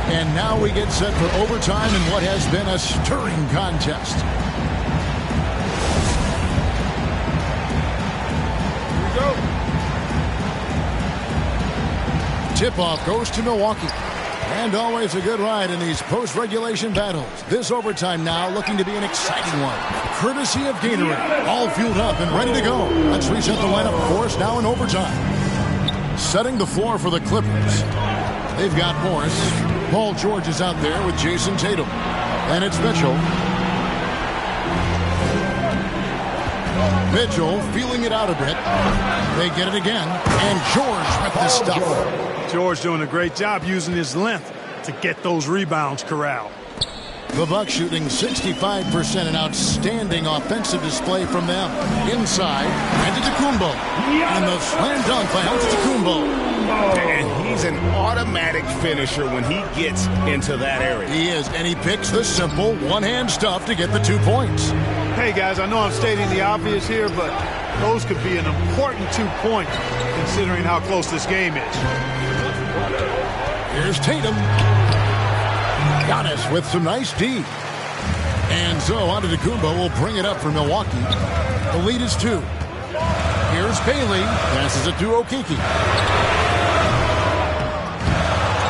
And now we get set for overtime in what has been a stirring contest. Here we go. Tip-off goes to Milwaukee. And always a good ride in these post-regulation battles. This overtime now looking to be an exciting one. Courtesy of Gatorade. All fueled up and ready to go. Let's reset the lineup, of course, now in overtime. Setting the floor for the Clippers. They've got Morris. Paul George is out there with Jason Tatum. And it's Mitchell. Mitchell feeling it out a bit. They get it again. And George with the stuff. George doing a great job using his length to get those rebounds corralled. The Bucks shooting 65%, an outstanding offensive display from them. Inside, Antetokounmpo. And the slam dunk by Antetokounmpo. And he's an automatic finisher when he gets into that area. He is, and he picks the simple one-hand stuff to get the 2 points. Hey, guys, I know I'm stating the obvious here, but those could be an important 2 points considering how close this game is. Here's Tatum. Giannis with some nice D. And so Antetokounmpo will bring it up for Milwaukee. The lead is 2. Here's Bailey. Passes it to Okeke.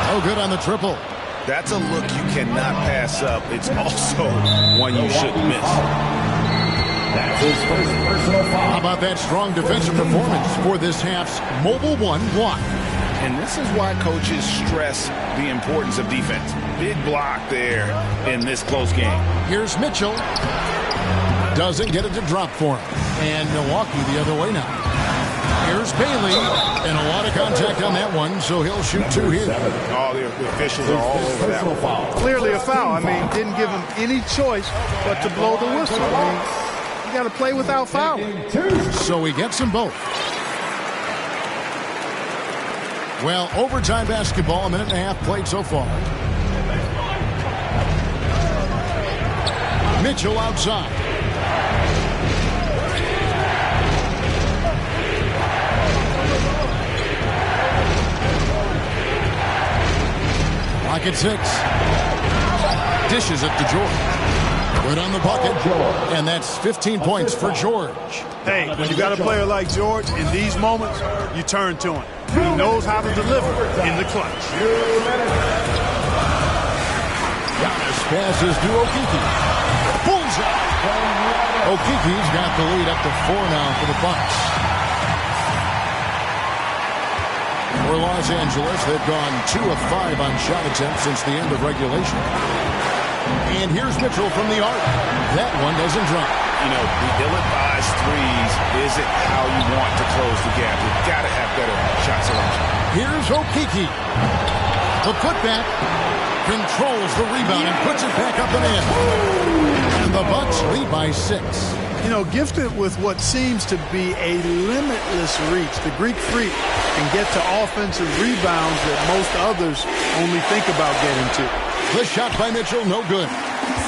Oh, good on the triple. That's a look you cannot pass up. It's also one you shouldn't miss. That's his first personal foul. How about that strong defensive performance for this half's Mobile 1 block? And this is why coaches stress the importance of defense. Big block there in this close game. Here's Mitchell. Doesn't get it to drop for him. And Milwaukee the other way now. Here's Bailey. And a lot of contact on that one, so he'll shoot 2 here. All the officials are all over that one. Clearly a foul. I mean, didn't give him any choice but to blow the whistle. I mean, you got to play without fouling. So he gets them both. Well, overtime basketball, a minute and a half played so far. Mitchell outside. Lock at 6. Dishes it to George. Good on the bucket. And that's 15 points for George. Hey, when you got a player like George, in these moments, you turn to him. He knows how to deliver in the clutch. Giannis passes to Okeke. Bullseye. Okeke's got the lead up to 4 now for the Bucks. For Los Angeles, they've gone 2 of 5 on shot attempts since the end of regulation. And here's Mitchell from the arc. That one doesn't drop. You know, the ill-advised threes isn't how you want to close the gap. You've got to have better shot selection. Here's Okeke. The putback controls the rebound and puts it back up and in. And the Bucks lead by 6. You know, gifted with what seems to be a limitless reach, the Greek Freak can get to offensive rebounds that most others only think about getting to. The shot by Mitchell, no good.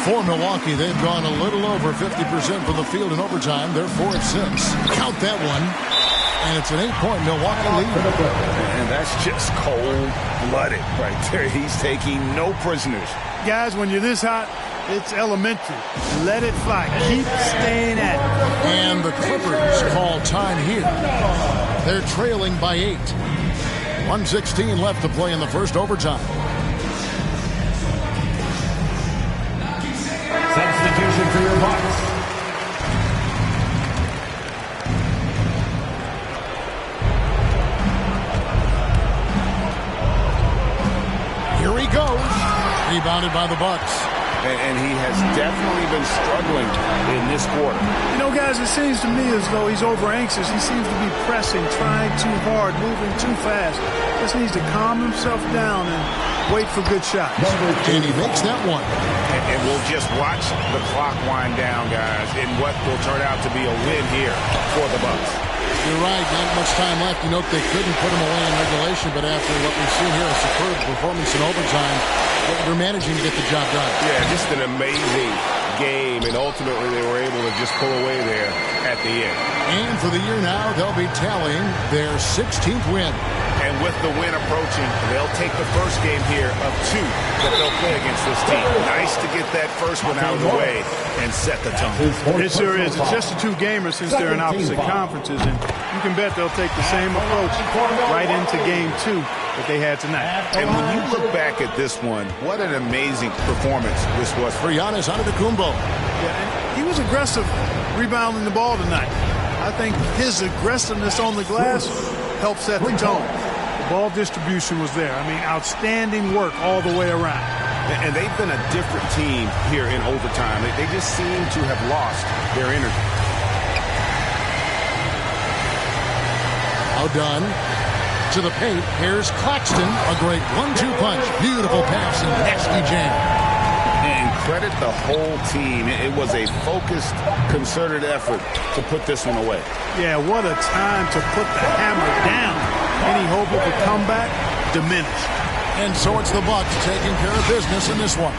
For Milwaukee, they've gone a little over 50% from the field in overtime. They're 4 of 6. Count that one. And it's an 8-point Milwaukee lead. And that's just cold-blooded right there. He's taking no prisoners. Guys, when you're this hot, it's elementary. Let it fly. Keep staying at it. And the Clippers call time here. They're trailing by 8. 1:16 left to play in the first overtime. Substitution for your Bucks. Here he goes. Rebounded by the Bucks. And he has definitely been struggling in this quarter. You know, guys, it seems to me as though he's over-anxious. He seems to be pressing, trying too hard, moving too fast. Just needs to calm himself down and wait for good shots. And he makes that one. And we'll just watch the clock wind down, guys, in what will turn out to be a win here for the Bucks. You're right, not much time left. You know, they couldn't put him away in regulation, but after what we've seen here, a superb performance in overtime, they're managing to get the job done. Yeah, just an amazing game, and ultimately they were able to just pull away there at the end. And for the year now, they'll be tallying their 16th win. And with the win approaching, they'll take the first game here of 2 that they'll play against this team. Nice to get that first one out of the way and set the tone. It sure is. It's just a 2-gamer since they're in opposite conferences, and you can bet they'll take the same approach right into game 2 that they had tonight. And when you look back at this one, what an amazing performance this was for Giannis Antetokounmpo. Yeah, he was aggressive rebounding the ball tonight. I think his aggressiveness on the glass helped set the tone. The ball distribution was there. I mean, outstanding work all the way around. And they've been a different team here in overtime. They just seem to have lost their energy. Now done. To the paint. Here's Claxton. A great 1-2 punch. Beautiful pass and nasty jam. And credit the whole team. It was a focused, concerted effort to put this one away. Yeah, what a time to put the hammer down. Any hope of a comeback diminished. And so it's the Bucks taking care of business in this one.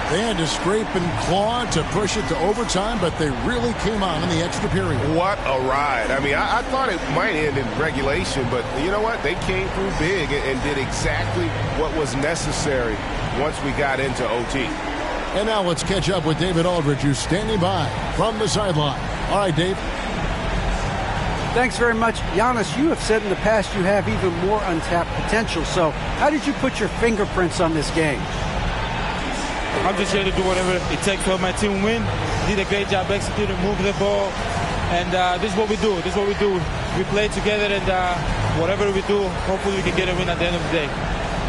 They had to scrape and claw to push it to overtime, but they really came on in the extra period. What a ride. I mean, I thought it might end in regulation, but you know what? They came through big and did exactly what was necessary once we got into OT. And now let's catch up with David Aldridge, who's standing by from the sideline. All right, Dave. Thanks very much. Giannis, you have said in the past you have even more untapped potential. So how did you put your fingerprints on this game? I'm just here to do whatever it takes to help my team win. Did a great job executing, moving the ball. And this is what we do. This is what we do. We play together, and whatever we do, hopefully we can get a win at the end of the day.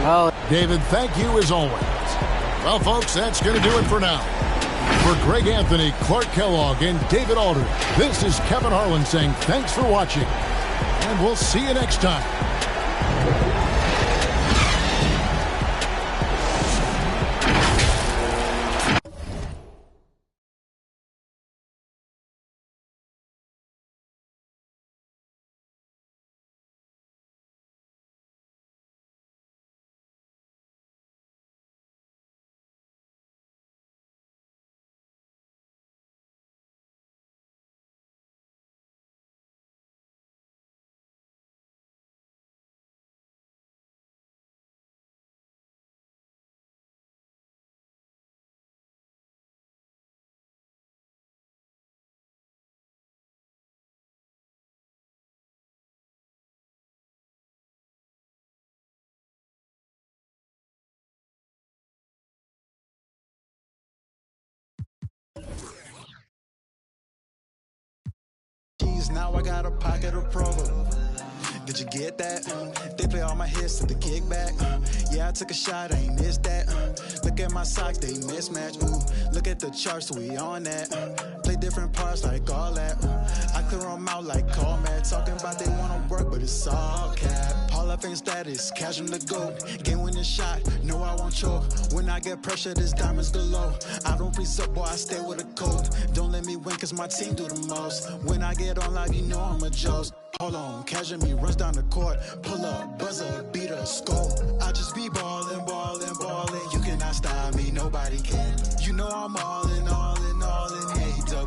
Well, David, thank you as always. Well, folks, that's going to do it for now. For Greg Anthony, Clark Kellogg, and David Aldridge, this is Kevin Harlan saying thanks for watching, and we'll see you next time. G's, now I got a pocket of Provo. Did you get that? They play all my hits to the kickback. Yeah, I took a shot, I ain't missed that. Look at my socks, they mismatch. Ooh, look at the charts, we on that. Play different parts like all that. I clear them out like call man. Talking about they wanna work, but it's all cap. Hall of Fame status, cash them the goat. Game winning shot, no I won't choke. When I get pressure, this diamonds galore. I don't freeze up, boy, I stay with a code. Don't let me win, cause my team do the most. When I get on live, you know I'm a joke. Hold on, casual me runs down the court. Pull up, buzzer, beat a score. I just be ballin', ballin', ballin'. You cannot stop me, nobody can. You know I'm all in, all in, all in. AW,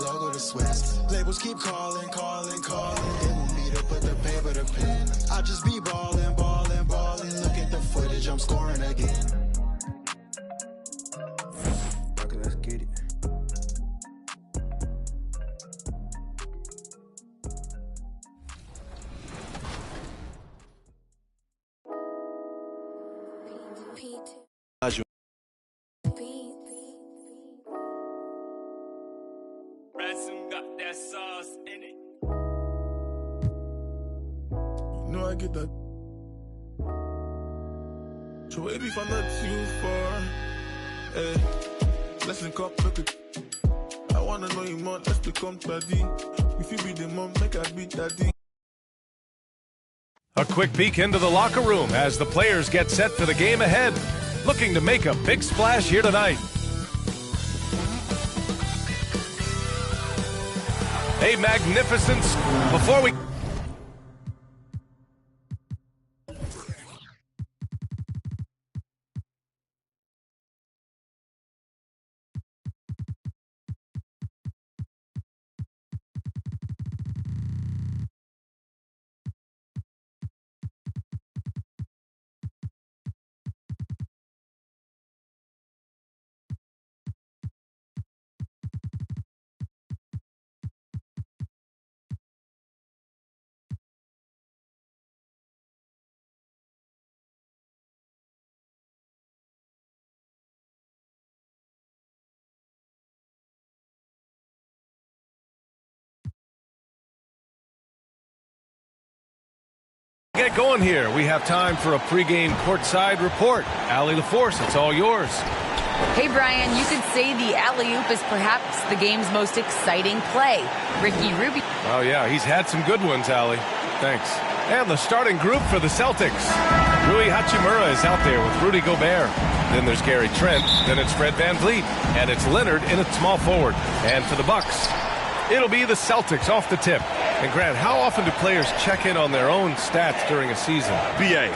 logo to Swiss. Labels keep calling, calling, calling. They want me to put the paper to pen. I just be ballin', ballin', ballin'. Look at the footage, I'm scoring again. Okay, let's get it. Got that sauce in it. You know I get that. So maybe if I'm not too far, hey, let's link up, look it. I wanna know you more, let's become daddy. If you be the mom, make I be daddy. A quick peek into the locker room as the players get set for the game ahead. Looking to make a big splash here tonight. A magnificence before we... Get going here. We have time for a pregame courtside report. Allie LaForce, it's all yours. Hey, Brian, you could say the alley-oop is perhaps the game's most exciting play. Ricky Rubio. Oh, yeah, he's had some good ones, Allie. Thanks. And the starting group for the Celtics. Rui Hachimura is out there with Rudy Gobert. Then there's Gary Trent. Then it's Fred VanVleet. And it's Leonard in at small forward. And for the Bucks, it'll be the Celtics off the tip. And Grant, how often do players check in on their own stats during a season? BA,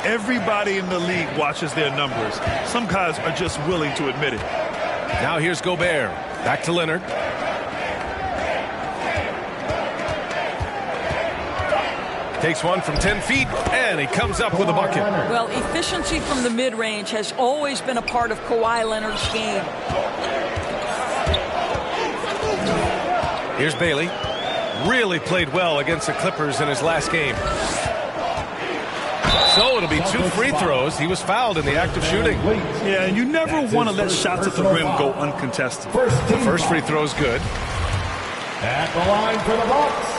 everybody in the league watches their numbers. Some guys are just willing to admit it. Now here's Gobert. Back to Leonard. Takes one from 10 feet, and he comes up with a bucket. Well, efficiency from the mid-range has always been a part of Kawhi Leonard's game. Here's Bailey. Really played well against the Clippers in his last game. So it'll be 2 free throws. He was fouled in the act of shooting. Yeah, and you never want to let shots at the rim go uncontested. The first free throw is good. At the line for the Bucks.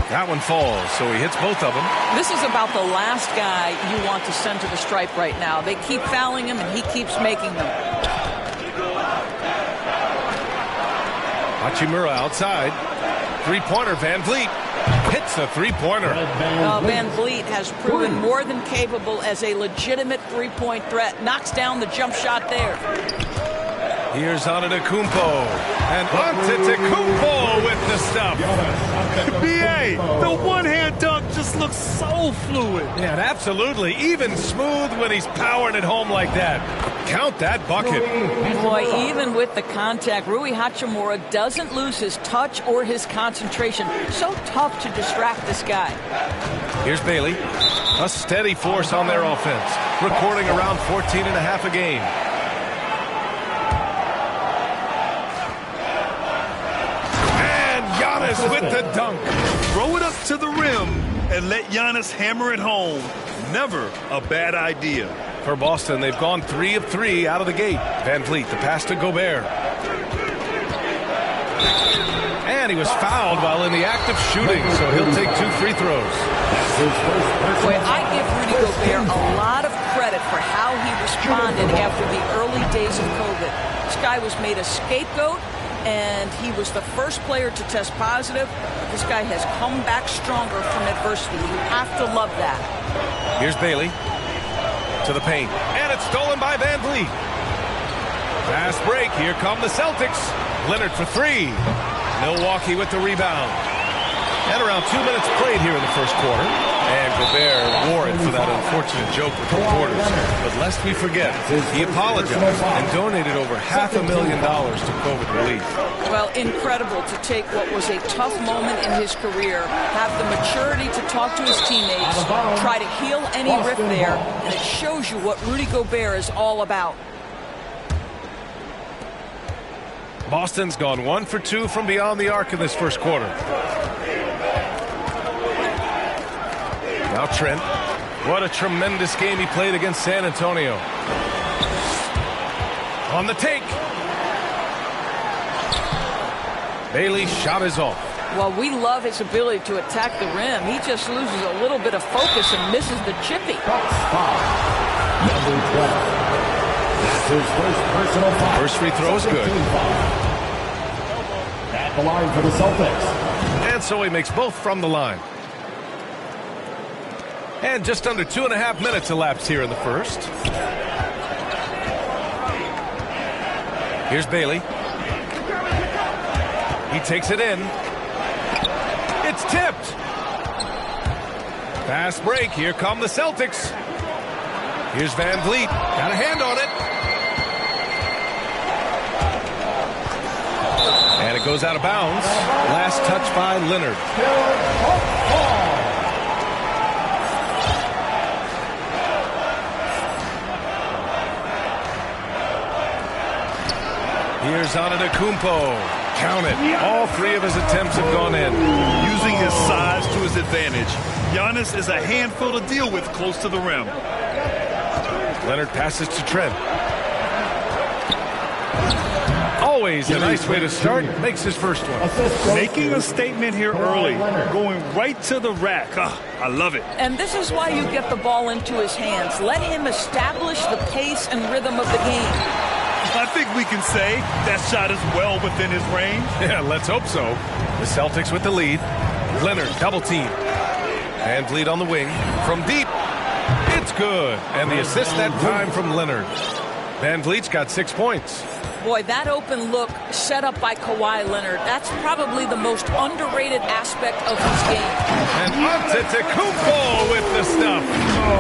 That one falls, so he hits both of them. This is about the last guy you want to send to the stripe right now. They keep fouling him, and he keeps making them. Hachimura outside. Three-pointer, VanVleet hits the three-pointer. VanVleet has proven more than capable as a legitimate three-point threat. Knocks down the jump shot there. Here's Antetokounmpo. And Antetokounmpo with the stuff. BA, the one-hand dunk just looks so fluid. Yeah, absolutely. Even smooth when he's powering it home like that. Count that bucket. Boy, even with the contact, Rui Hachimura doesn't lose his touch or his concentration. So tough to distract this guy. Here's Bailey. A steady force on their offense. Recording around 14.5 a game. With the dunk. Throw it up to the rim and let Giannis hammer it home. Never a bad idea. For Boston, they've gone 3 of 3 out of the gate. VanVleet, the pass to Gobert. And he was fouled while in the act of shooting, so he'll take 2 free throws. Boy, I give Rudy Gobert a lot of credit for how he responded after the early days of COVID. This guy was made a scapegoat, and he was the first player to test positive. This guy has come back stronger from adversity. You have to love that. Here's Bailey to the paint, and it's stolen by Van Vliet. Fast break. Here come the Celtics. Leonard for 3. Milwaukee with the rebound. And around 2 minutes played here in the first quarter. And Gobert wore it for that unfortunate joke with reporters. But lest we forget, he apologized and donated over $500,000 to COVID relief. Well, incredible to take what was a tough moment in his career, have the maturity to talk to his teammates, try to heal any rift there, and it shows you what Rudy Gobert is all about. Boston's gone 1 for 2 from beyond the arc in this first quarter. Now Trent. What a tremendous game he played against San Antonio. On the take. Bailey's shot is off. Well, we love his ability to attack the rim. He just loses a little bit of focus and misses the chippy. Number 12. That's his first personal foul. First free throw is good. At the line for the Celtics. And so he makes both from the line. And just under 2.5 minutes elapsed here in the first. Here's Bailey. He takes it in. It's tipped. Fast break. Here come the Celtics. Here's Van Vliet. Got a hand on it. And it goes out of bounds. Last touch by Leonard. Here's Antetokounmpo. Count it. All 3 of his attempts have gone in. Using his size to his advantage. Giannis is a handful to deal with close to the rim. Leonard passes to Trent. Always a nice way to start. Makes his first one. Making a statement here early. Going right to the rack. I love it. And this is why you get the ball into his hands. Let him establish the pace and rhythm of the game. I think we can say that shot is well within his range. Yeah, let's hope so. The Celtics with the lead. Leonard double team. Van Vliet on the wing. From deep. It's good. And the assist that time from Leonard. Van Vliet's got 6 points. Boy, that open look set up by Kawhi Leonard, that's probably the most underrated aspect of his game. And Antetokounmpo with the stuff.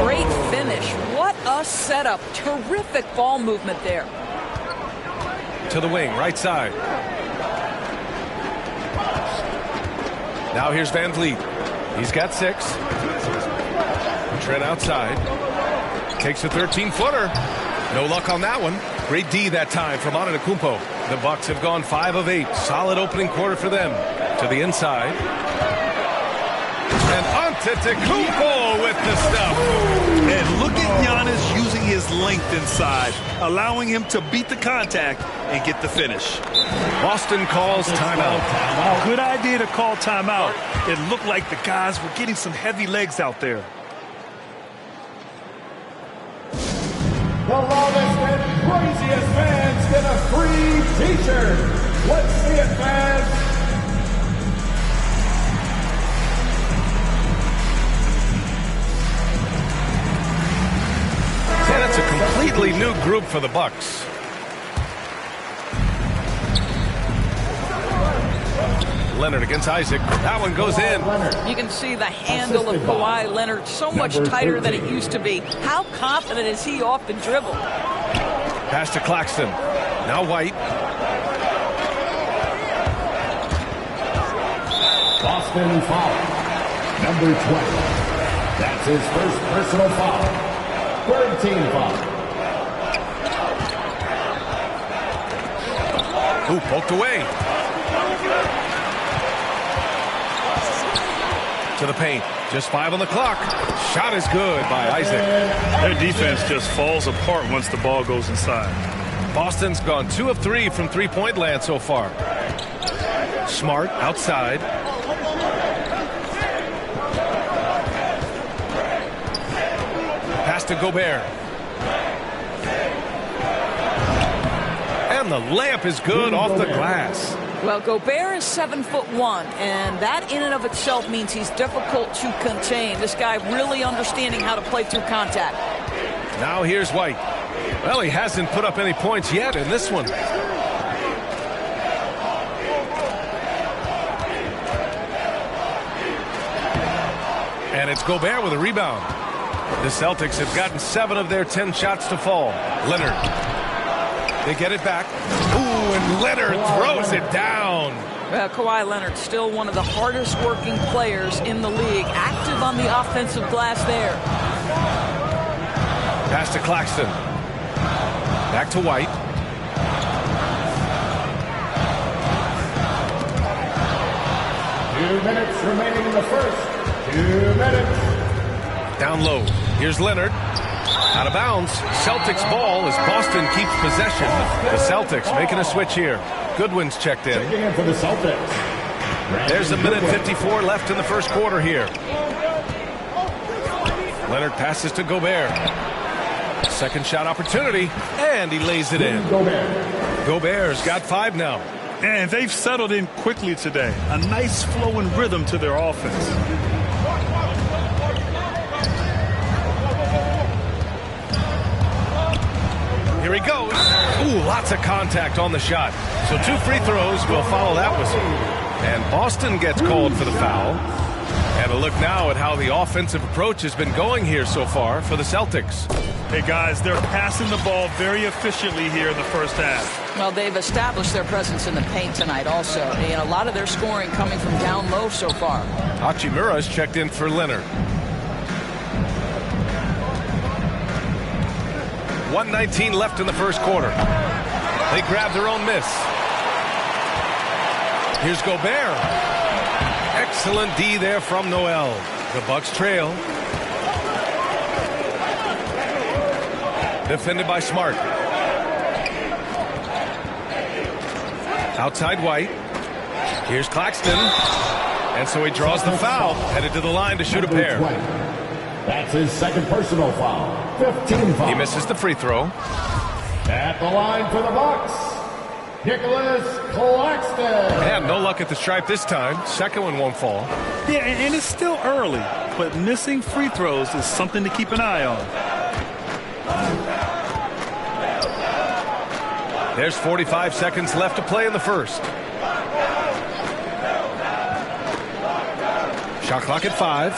Great finish. What a setup. Terrific ball movement there. To the wing, right side. Now here's Van Vliet. He's got 6. Trent outside. Takes a 13-footer. No luck on that one. Great D that time from Antetokounmpo. The Bucks have gone 5 of 8. Solid opening quarter for them. To the inside. And Antetokounmpo with the stuff. And look at Giannis using his length inside, allowing him to beat the contact and get the finish. Boston calls timeout. Good idea to call timeout. It looked like the guys were getting some heavy legs out there. The longest and craziest fans get a free t-shirt. Let's see it, fans. And it's a completely new group for the Bucks. Leonard against Isaac. That one goes in. You can see the handle of Kawhi Leonard so much tighter than it used to be. How confident is he off the dribble? Pass to Claxton. Now White. Boston foul. Number 20. That's his first personal foul. Third team foul. Ooh, poked away. To the paint. Just 5 on the clock. Shot is good by Isaac. Their defense just falls apart once the ball goes inside. Boston's gone 2 of 3 from three-point land so far. Smart outside. Pass to Gobert. And the layup is good off the glass. Well, Gobert is 7'1", and that in and of itself means he's difficult to contain. This guy really understanding how to play through contact. Now here's White. Well, he hasn't put up any points yet in this one. And it's Gobert with a rebound. The Celtics have gotten 7 of their 10 shots to fall. Leonard. They get it back. Ooh, and Leonard throws it down. Kawhi Leonard, still one of the hardest working players in the league. Active on the offensive glass there. Pass to Claxton. Back to White. Two minutes remaining in the first. 2 minutes. Down low. Here's Leonard. Out of bounds. Celtics ball as Boston keeps possession. The Celtics making a switch here. Goodwin's checked in. Checking in for the Celtics. There's a minute 54 left in the first quarter here. Leonard passes to Gobert. Second shot opportunity, and he lays it in. Gobert's got 5 now. And they've settled in quickly today. A nice flowing rhythm to their offense. Here he goes. Ooh, lots of contact on the shot. So 2 free throws will follow that whistle. And Boston gets called for the foul. And a look now at how the offensive approach has been going here so far for the Celtics. Hey, guys, they're passing the ball very efficiently here in the first half. Well, they've established their presence in the paint tonight also. And a lot of their scoring coming from down low so far. Hachimura's checked in for Leonard. 1:19 left in the first quarter. They grab their own miss. Here's Gobert. Excellent D there from Noel. The Bucks trail. Defended by Smart. Outside White. Here's Claxton. And so he draws the foul. Headed to the line to shoot a pair. That's his second personal foul. 15 foul. He misses the free throw. At the line for the Bucks, Nicholas Claxton. And no luck at the stripe this time. Second one won't fall. Yeah, and it's still early, but missing free throws is something to keep an eye on. There's 45 seconds left to play in the first. Shot clock at 5.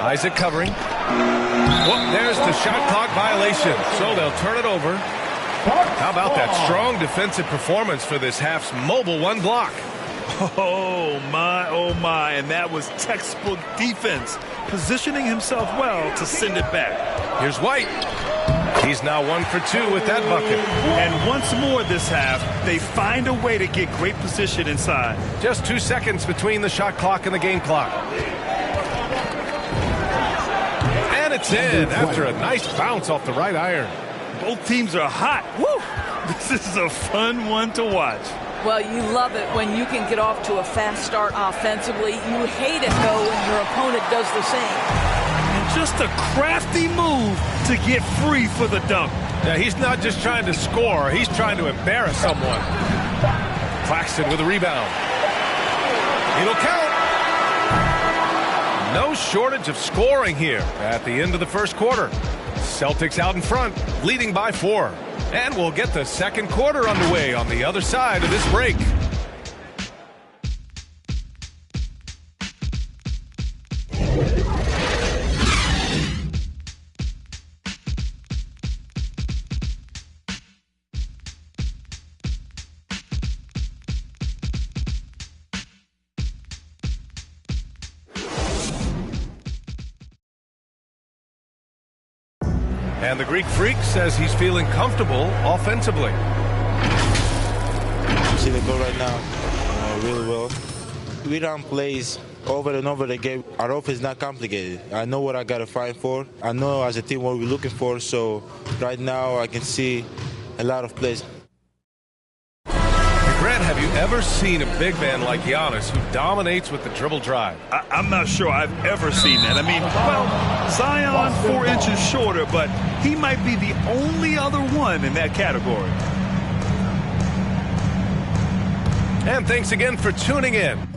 Isaac covering. Well, there's the shot clock violation. So they'll turn it over. How about that strong defensive performance for this half's mobile 1 block? Oh, my. And that was textbook defense. Positioning himself well to send it back. Here's White. He's now 1 for 2 with that bucket. And once more this half, they find a way to get great position inside. Just 2 seconds between the shot clock and the game clock. And it's in after a nice bounce off the right iron. Both teams are hot. Woo! This is a fun one to watch. Well, you love it when you can get off to a fast start offensively. You hate it, though, when your opponent does the same. And just a crafty move to get free for the dunk. Now, he's not just trying to score. He's trying to embarrass someone. Claxton with a rebound. It'll count. No shortage of scoring here at the end of the first quarter. Celtics out in front, leading by 4. And we'll get the second quarter underway on the other side of this break. And the Greek Freak says he's feeling comfortable offensively. See the goal right now, really well. We run plays over and over again. Our offense is not complicated. I know what I got to fight for. I know as a team what we're looking for. So right now I can see a lot of plays. Grant, have you ever seen a big man like Giannis who dominates with the dribble drive? I'm not sure I've ever seen that. I mean, well, Zion 4 inches shorter, but he might be the only other one in that category. And thanks again for tuning in.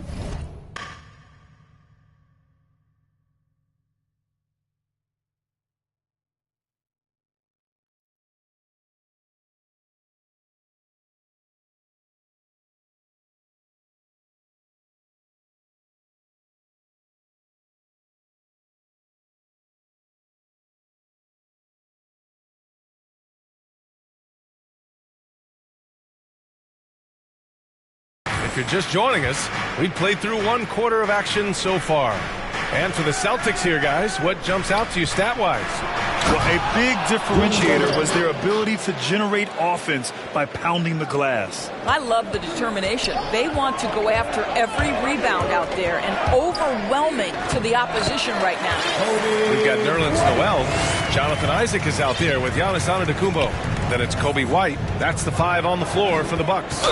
If you're just joining us, we've played through 1 quarter of action so far. And for the Celtics here, guys, what jumps out to you stat-wise? Well, a big differentiator was their ability to generate offense by pounding the glass. I love the determination. They want to go after every rebound out there and overwhelming to the opposition right now. We've got Nerlens Noel. Jonathan Isaac is out there with Giannis Antetokounmpo. Then it's Kobe White. That's the 5 on the floor for the Bucks.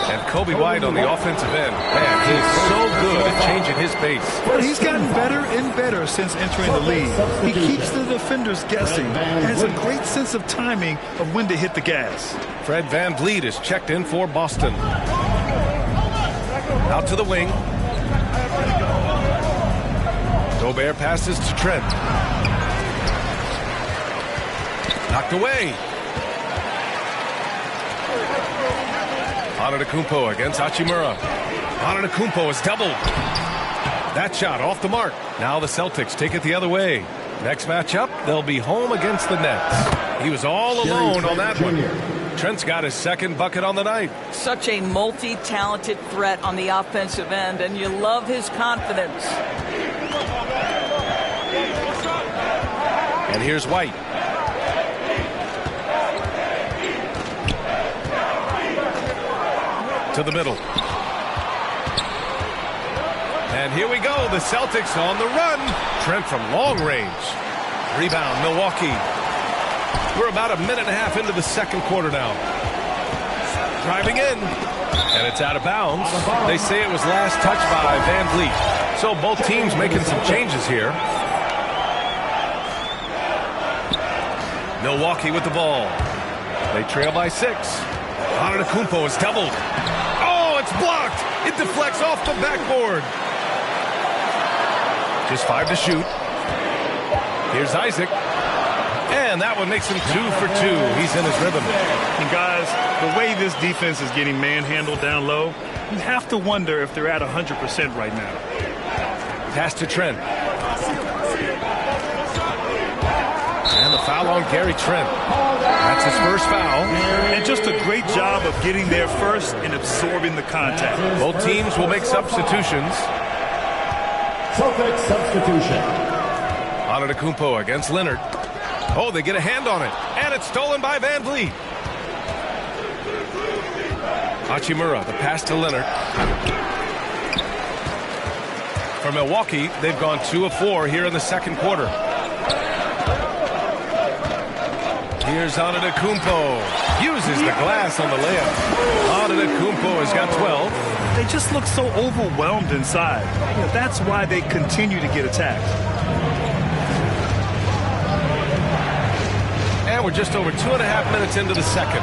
And Kobe White on the offensive end. Man, he's so good at changing his pace. Well, he's gotten better and better since entering the league. He keeps the defenders guessing. Has a great sense of timing of when to hit the gas. Fred VanVleet is checked in for Boston. Out to the wing. Gobert passes to Trent. Knocked away. Antetokounmpo against Hachimura. Antetokounmpo is doubled. That shot off the mark. Now the Celtics take it the other way. Next matchup, they'll be home against the Nets. He was all alone on that one. Trent's got his 2nd bucket on the night. Such a multi-talented threat on the offensive end, and you love his confidence. And here's White. To the middle. And here we go. The Celtics on the run. Trent from long range. Rebound, Milwaukee. We're about a minute and a half into the 2nd quarter now. Driving in. And it's out of bounds. They say it was last touched by VanVleet. So both teams making some changes here. Milwaukee with the ball. They trail by 6. Antetokounmpo is doubled. Oh, it's blocked. It deflects off the backboard. Just 5 to shoot. Here's Isaac. And that one makes him 2 for 2. He's in his rhythm. And guys, the way this defense is getting manhandled down low, you have to wonder if they're at 100% right now. Pass to Trent. And the foul on Gary Trent. That's his first foul. And just a great job of getting there first and absorbing the contact. Both teams will make substitutions. Celtics substitution. Antetokounmpo against Leonard. Oh, they get a hand on it. And it's stolen by VanVleet. Hachimura, the pass to Leonard. For Milwaukee, they've gone 2 of 4 here in the 2nd quarter. Here's Antetokounmpo. Uses the glass on the layup. Antetokounmpo has got 12. They just look so overwhelmed inside. You know, that's why they continue to get attacked. And we're just over 2.5 minutes into the 2nd.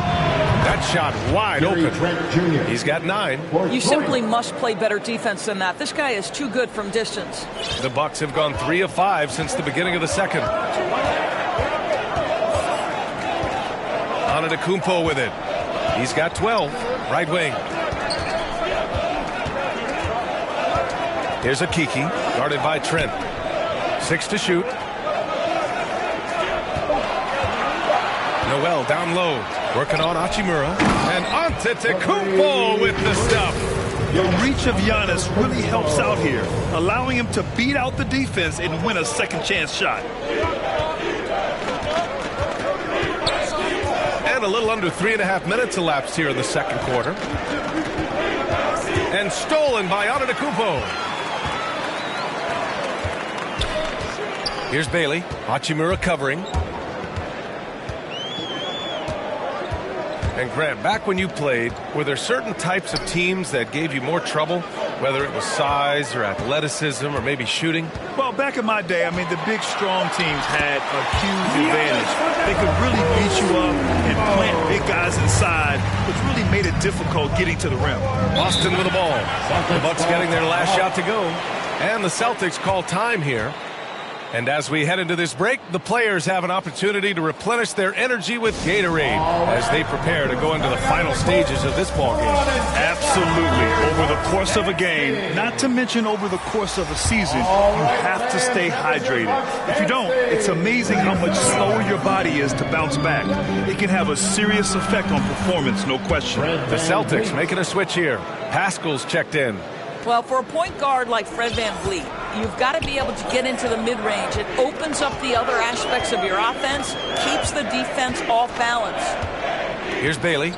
That shot wide open. He's got 9. You simply must play better defense than that. This guy is too good from distance. The Bucks have gone 3 of 5 since the beginning of the 2nd. Antetokounmpo with it. He's got 12. Right wing. Here's a Kiki, guarded by Trent. 6 to shoot. Noel down low, working on Hachimura. And Antetokounmpo with the stuff. The reach of Giannis really helps out here, allowing him to beat out the defense and win a 2nd chance shot. And a little under 3.5 minutes elapsed here in the 2nd quarter. And stolen by Antetokounmpo. Here's Bailey. Hachimura covering. And Grant, back when you played, were there certain types of teams that gave you more trouble, whether it was size or athleticism or maybe shooting? Well, back in my day, I mean, the big, strong teams had a huge advantage. They could really beat you up and plant big guys inside, which really made it difficult getting to the rim. Boston with the ball. The Bucks getting their last shot to go. And the Celtics call time here. And as we head into this break, the players have an opportunity to replenish their energy with Gatorade as they prepare to go into the final stages of this ball game. Absolutely. Over the course of a game, not to mention over the course of a season, you have to stay hydrated. If you don't, it's amazing how much slower your body is to bounce back. It can have a serious effect on performance, no question. The Celtics making a switch here. Pascal's checked in. Well, for a point guard like Fred VanVleet, you've got to be able to get into the mid-range. It opens up the other aspects of your offense, keeps the defense off balance. Here's Bailey.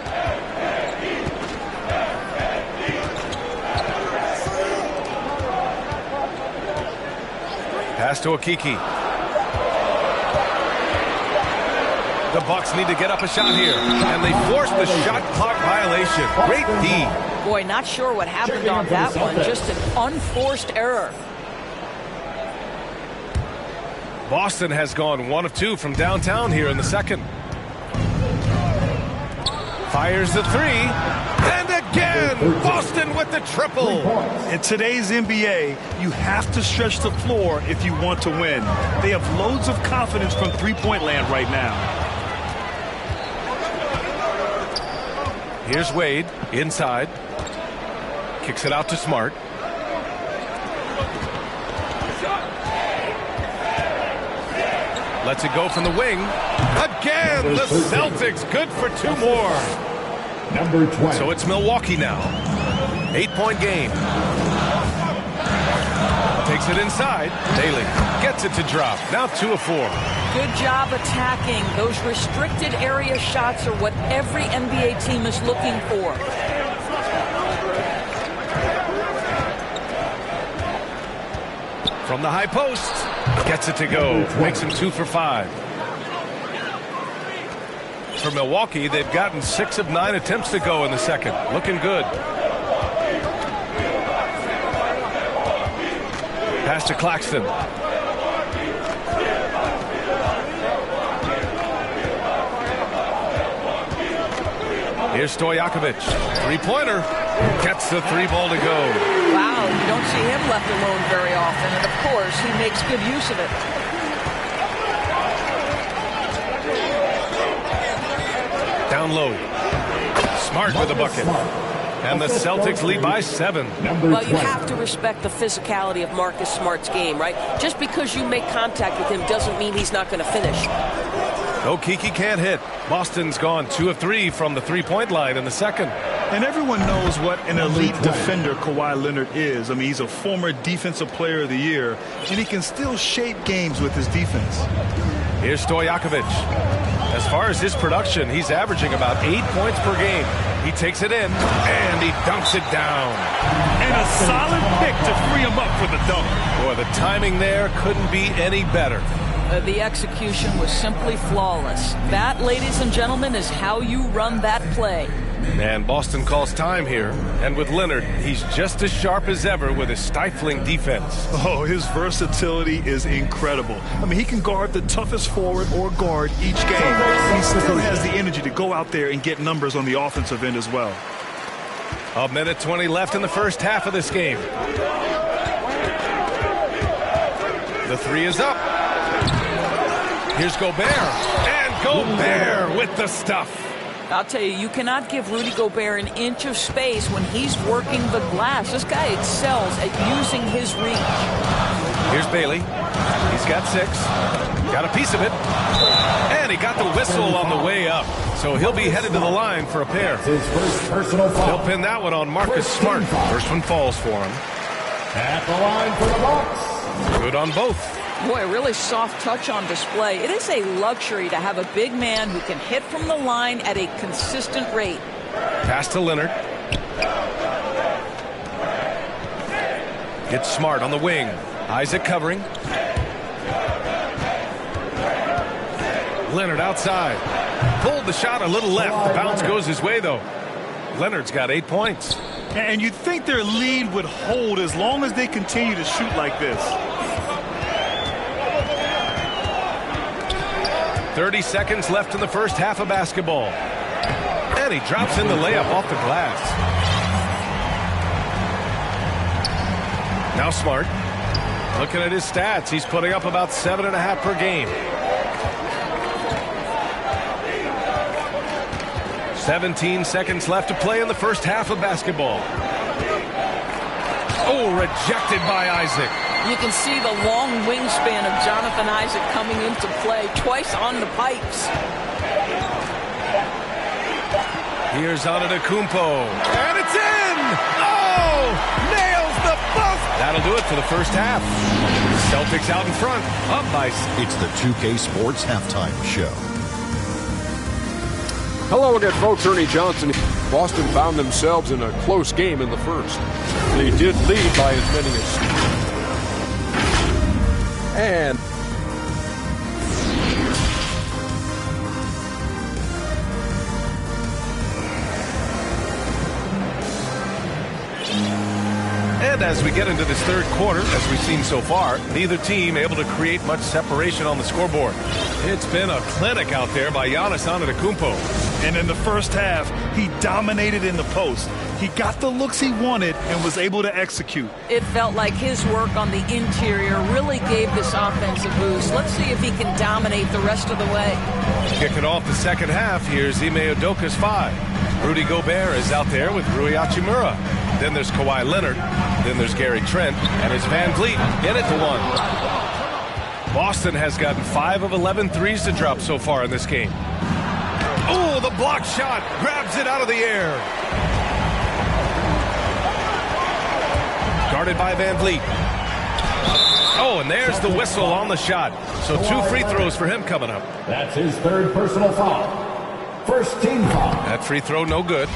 Pass to Okiki. The Bucks need to get up a shot here, and they force the shot clock violation. Great D. Boy, not sure what happened on that one. Just an unforced error. Boston has gone 1 of 2 from downtown here in the second. Fires the three. And again, Boston with the triple. In today's NBA, you have to stretch the floor if you want to win. They have loads of confidence from three-point land right now. Here's Wade inside. Kicks it out to Smart. Lets it go from the wing. Again, the Celtics good for 2 more. Number 20. So it's Milwaukee now. 8-point game. Takes it inside. Bailey gets it to drop. Now 2 of 4. Good job attacking. Those restricted area shots are what every NBA team is looking for. From the high post. Gets it to go. Makes him 2 for 5. For Milwaukee, they've gotten 6 of 9 attempts to go in the second. Looking good. Pass to Claxton. Here's Stojakovic. Three-pointer. Gets the 3-ball to go. Wow, you don't see him left alone very often. And, of course, he makes good use of it. Down low. Smart with the bucket. And the Celtics lead by 7. Well, you have to respect the physicality of Marcus Smart's game, right? Just because you make contact with him doesn't mean he's not going to finish. Okiki can't hit. Boston's gone 2 of 3 from the three-point line in the second. And everyone knows what an elite defender Kawhi Leonard is. I mean, he's a former Defensive Player of the Year, and he can still shape games with his defense. Here's Stojakovic. As far as his production, he's averaging about 8 points per game. He takes it in, and he dunks it down. And a solid pick to free him up for the dunk. Boy, the timing there couldn't be any better. The execution was simply flawless. That, ladies and gentlemen, is how you run that play. And Boston calls time here. And with Leonard, he's just as sharp as ever with his stifling defense. Oh, his versatility is incredible. I mean, he can guard the toughest forward or guard each game. He still has the energy to go out there and get numbers on the offensive end as well. A minute 20 left in the first half of this game. The 3 is up. Here's Gobert. And Gobert with the stuff. I'll tell you, you cannot give Rudy Gobert an inch of space when he's working the glass. This guy excels at using his reach. Here's Bailey. He's got 6. Got a piece of it. And he got the whistle on the way up. So he'll be headed to the line for a pair. His first personal foul. He'll pin that one on Marcus Smart. First one falls for him. At the line for the Bucks. Good on both. Boy, a really soft touch on display. It is a luxury to have a big man who can hit from the line at a consistent rate. Pass to Leonard. It's Smart on the wing. Isaac covering. Leonard outside. pulled the shot a little left. The bounce goes his way, though. Leonard's got 8 points. And you'd think their lead would hold as long as they continue to shoot like this. 30 seconds left in the first half of basketball. And he drops in the layup off the glass. Now Smart. Looking at his stats, he's putting up about 7.5 per game. 17 seconds left to play in the first half of basketball. Oh, rejected by Isaac. You can see the long wingspan of Jonathan Isaac coming into play twice on the pipes. Here's Antetokounmpo. And it's in! Oh! Nails the buzz! That'll do it for the first half. Celtics out in front. Up by... It's the 2K Sports Halftime Show. Hello again, folks. Ernie Johnson. Boston found themselves in a close game in the first. They did lead by as many as... And... And as we get into this third quarter, as we've seen so far, neither team able to create much separation on the scoreboard. It's been a clinic out there by Giannis Antetokounmpo. And in the first half, he dominated in the post. He got the looks he wanted and was able to execute. It felt like his work on the interior really gave this offense a boost. Let's see if he can dominate the rest of the way. Kicking off the second half, here's Ime Udoka's 5. Rudy Gobert is out there with Rui Hachimura. Then there's Kawhi Leonard. Then there's Gary Trent. And it's Van Vliet in it to 1. Boston has gotten 5 of 11 threes to drop so far in this game. Oh, the block shot. Grabs it out of the air. Guarded by Van Vliet. Oh, and there's the whistle on the shot. So 2 free throws for him coming up. That's his third personal foul. First team foul. That free throw no good.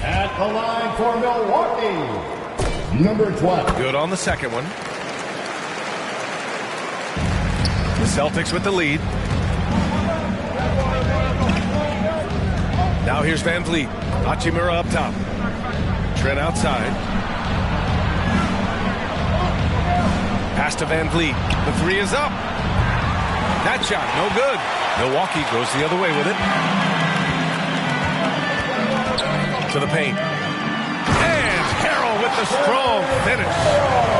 At the line for Milwaukee, number 12. Good on the second one. The Celtics with the lead. Now here's Van Vliet. Hachimura up top. Trent outside. Pass to Van Vliet. The 3 is up. That shot, no good. Milwaukee goes the other way with it. To the paint. And Harrell with the strong finish.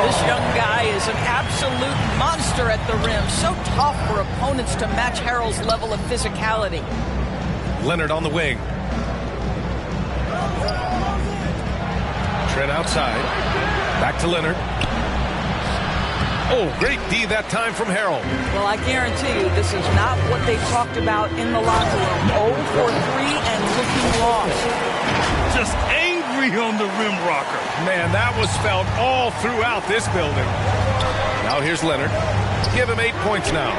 This young guy is an absolute monster at the rim. So tough for opponents to match Harrell's level of physicality. Leonard on the wing. Trent outside. Back to Leonard. Oh, great D that time from Harrell. Well, I guarantee you this is not what they talked about in the locker room. 0 for 3 and looking lost. Just angry on the rim rocker. Man, that was felt all throughout this building. Now here's Leonard. Give him 8 points now.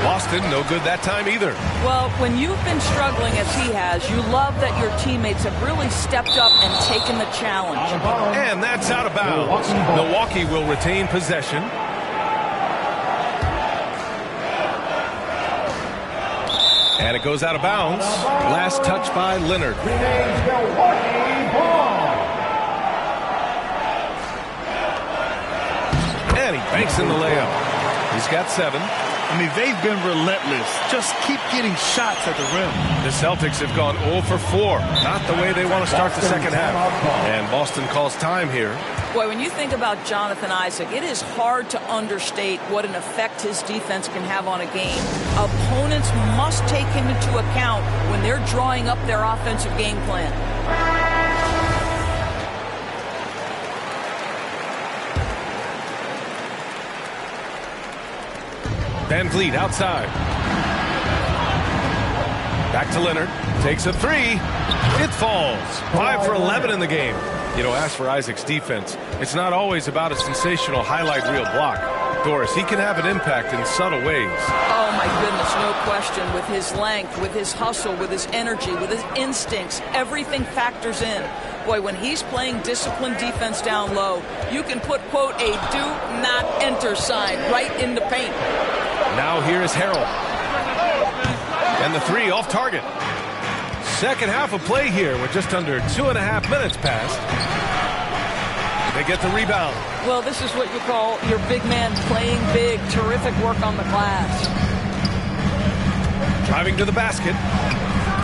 Boston, no good that time either. Well, when you've been struggling as he has, you love that your teammates have really stepped up and taken the challenge. And that's out of bounds. Milwaukee will retain possession. And it goes out of bounds. Last touch by Leonard. And he banks in the layup. He's got 7. I mean, they've been relentless. Just keep getting shots at the rim. The Celtics have gone 0 for 4. Not the way they want to start the second half. And Boston calls time here. Boy, when you think about Jonathan Isaac, it is hard to understate what an effect his defense can have on a game. Opponents must take him into account when they're drawing up their offensive game plan. Van Vliet outside. Back to Leonard. Takes a 3. It falls. 5 for 11 in the game. You know, as for Isaac's defense, it's not always about a sensational highlight reel block. Doris, he can have an impact in subtle ways. Oh, my goodness, no question. With his length, with his hustle, with his energy, with his instincts, everything factors in. Boy, when he's playing disciplined defense down low, you can put, quote, a do not enter sign right in the paint. Now here is Harrell. And the 3 off target. second half of play here. We're just under 2.5 minutes past. They get the rebound. Well, this is what you call your big man playing big. Terrific work on the glass. Driving to the basket.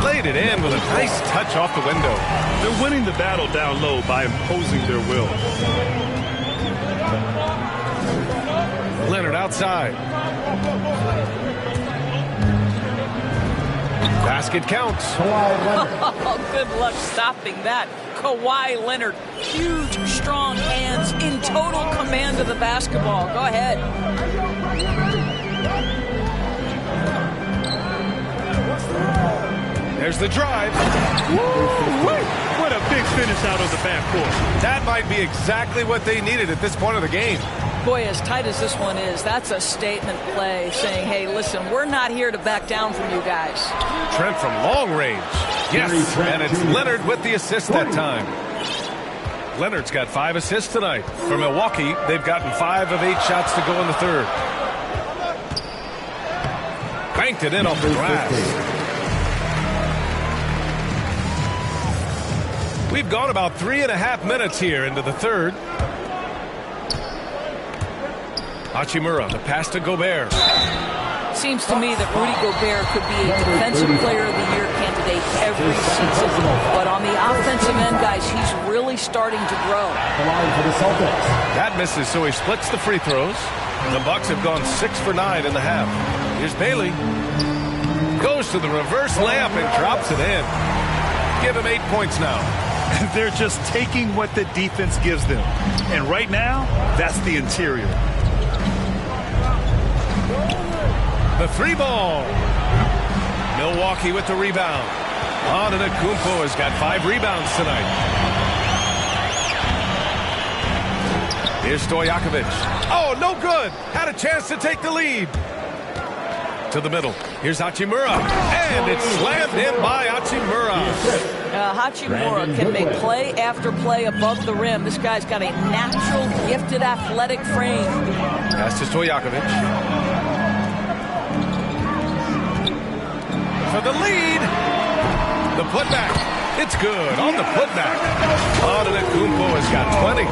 Played it in with a nice touch off the window. They're winning the battle down low by imposing their will. Leonard outside. Basket counts. Oh, good luck stopping that. Kawhi Leonard, huge, strong hands, in total command of the basketball. Go ahead. There's the drive. What a big finish out of the backcourt. That might be exactly what they needed at this point of the game. Boy, as tight as this one is, that's a statement play saying, hey, listen, we're not here to back down from you guys. Trent from long range. Yes, and it's Leonard with the assist that time. Leonard's got 5 assists tonight. For Milwaukee, they've gotten 5 of 8 shots to go in the third. Banked it in off the glass. We've gone about 3.5 minutes here into the third. Hachimura, the pass to Gobert. Seems to me that Rudy Gobert could be a Defensive Player of the Year candidate every season. But on the offensive end, guys, he's really starting to grow. That misses, so he splits the free throws. The Bucks have gone 6 for 9 in the half. Here's Bailey. Goes to the reverse layup and drops it in. Give him 8 points now. They're just taking what the defense gives them. And right now, that's the interior. The 3 ball. Milwaukee with the rebound. Antetokounmpo has got 5 rebounds tonight. Here's Stojakovic. Oh, no good. Had a chance to take the lead. To the middle. Here's Hachimura. And it's slammed in by Hachimura. Hachimura can make play after play above the rim. This guy's got a natural, gifted, athletic frame. Pass to Stojakovic. For the lead. The putback. It's good on the putback. Antetokounmpo has got 20.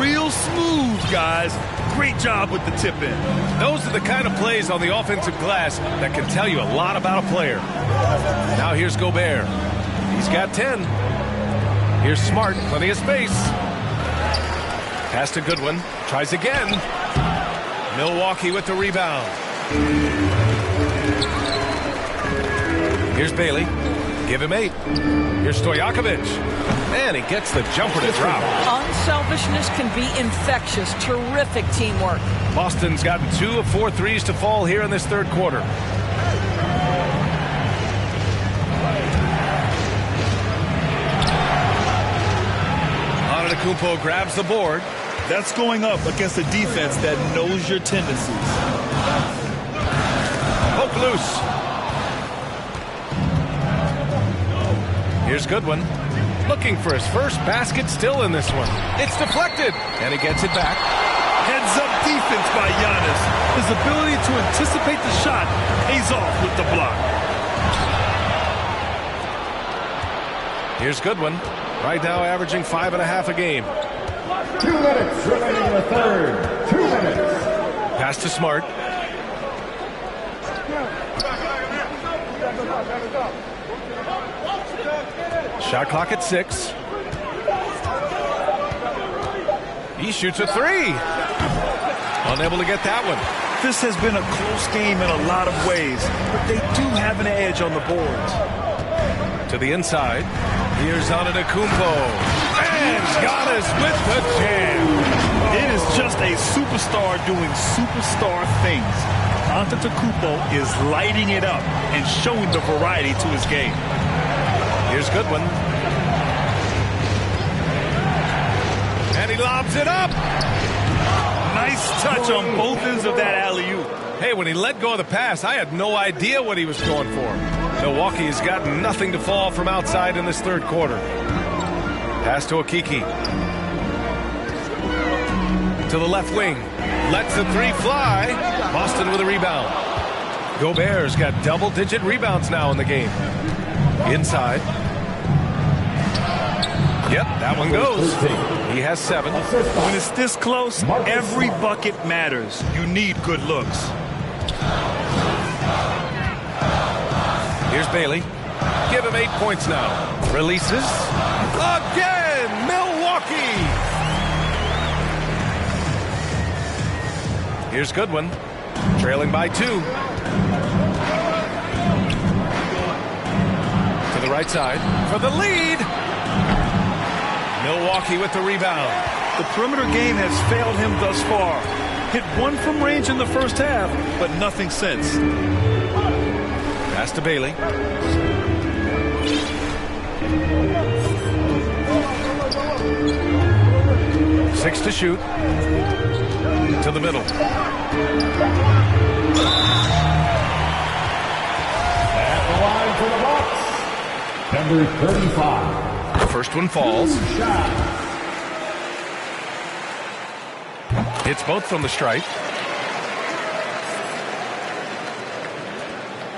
Real smooth, guys. Great job with the tip in. Those are the kind of plays on the offensive glass that can tell you a lot about a player. Now here's Gobert. He's got 10. Here's Smart. Plenty of space. Pass to Goodwin. Tries again. Milwaukee with the rebound. Here's Bailey. Give him 8. Here's Stojakovic. And he gets the jumper to drop. Unselfishness can be infectious. Terrific teamwork. Boston's gotten 2 of 4 threes to fall here in this third quarter. Antetokounmpo grabs the board. That's going up against a defense that knows your tendencies. Poke loose. Here's Goodwin. Looking for his first basket still in this one. It's deflected, and he gets it back. Heads-up defense by Giannis. His ability to anticipate the shot pays off with the block. Here's Goodwin. Right now averaging 5.5 a game. 2 minutes remaining in the third. 2 minutes. Pass to Smart. Shot clock at 6. He shoots a 3. Unable to get that one. This has been a close game in a lot of ways, but they do have an edge on the boards. To the inside. Here's Antetokounmpo. And Giannis with the jam. It is just a superstar doing superstar things. Antetokounmpo is lighting it up and showing the variety to his game. Here's Goodwin. And he lobs it up. Nice touch on both ends of that alley-oop. Hey, when he let go of the pass, I had no idea what he was going for. Milwaukee has gotten nothing to fall from outside in this third quarter. Pass to Okiki. To the left wing. Lets the 3 fly. Boston with a rebound. Gobert's got double-digit rebounds now in the game. Inside. Yep, that one goes. He has 7. When it's this close, every bucket matters. You need good looks. Here's Bailey. Give him 8 points now. Releases. Again, Milwaukee. Here's Goodwin. Trailing by 2. To the right side for the lead. Milwaukee with the rebound. The perimeter game has failed him thus far. Hit 1 from range in the first half, but nothing since. Pass to Bailey. Six to shoot. To the middle. At the line for the Bucks, number 35. First one falls. Hits both from the stripe.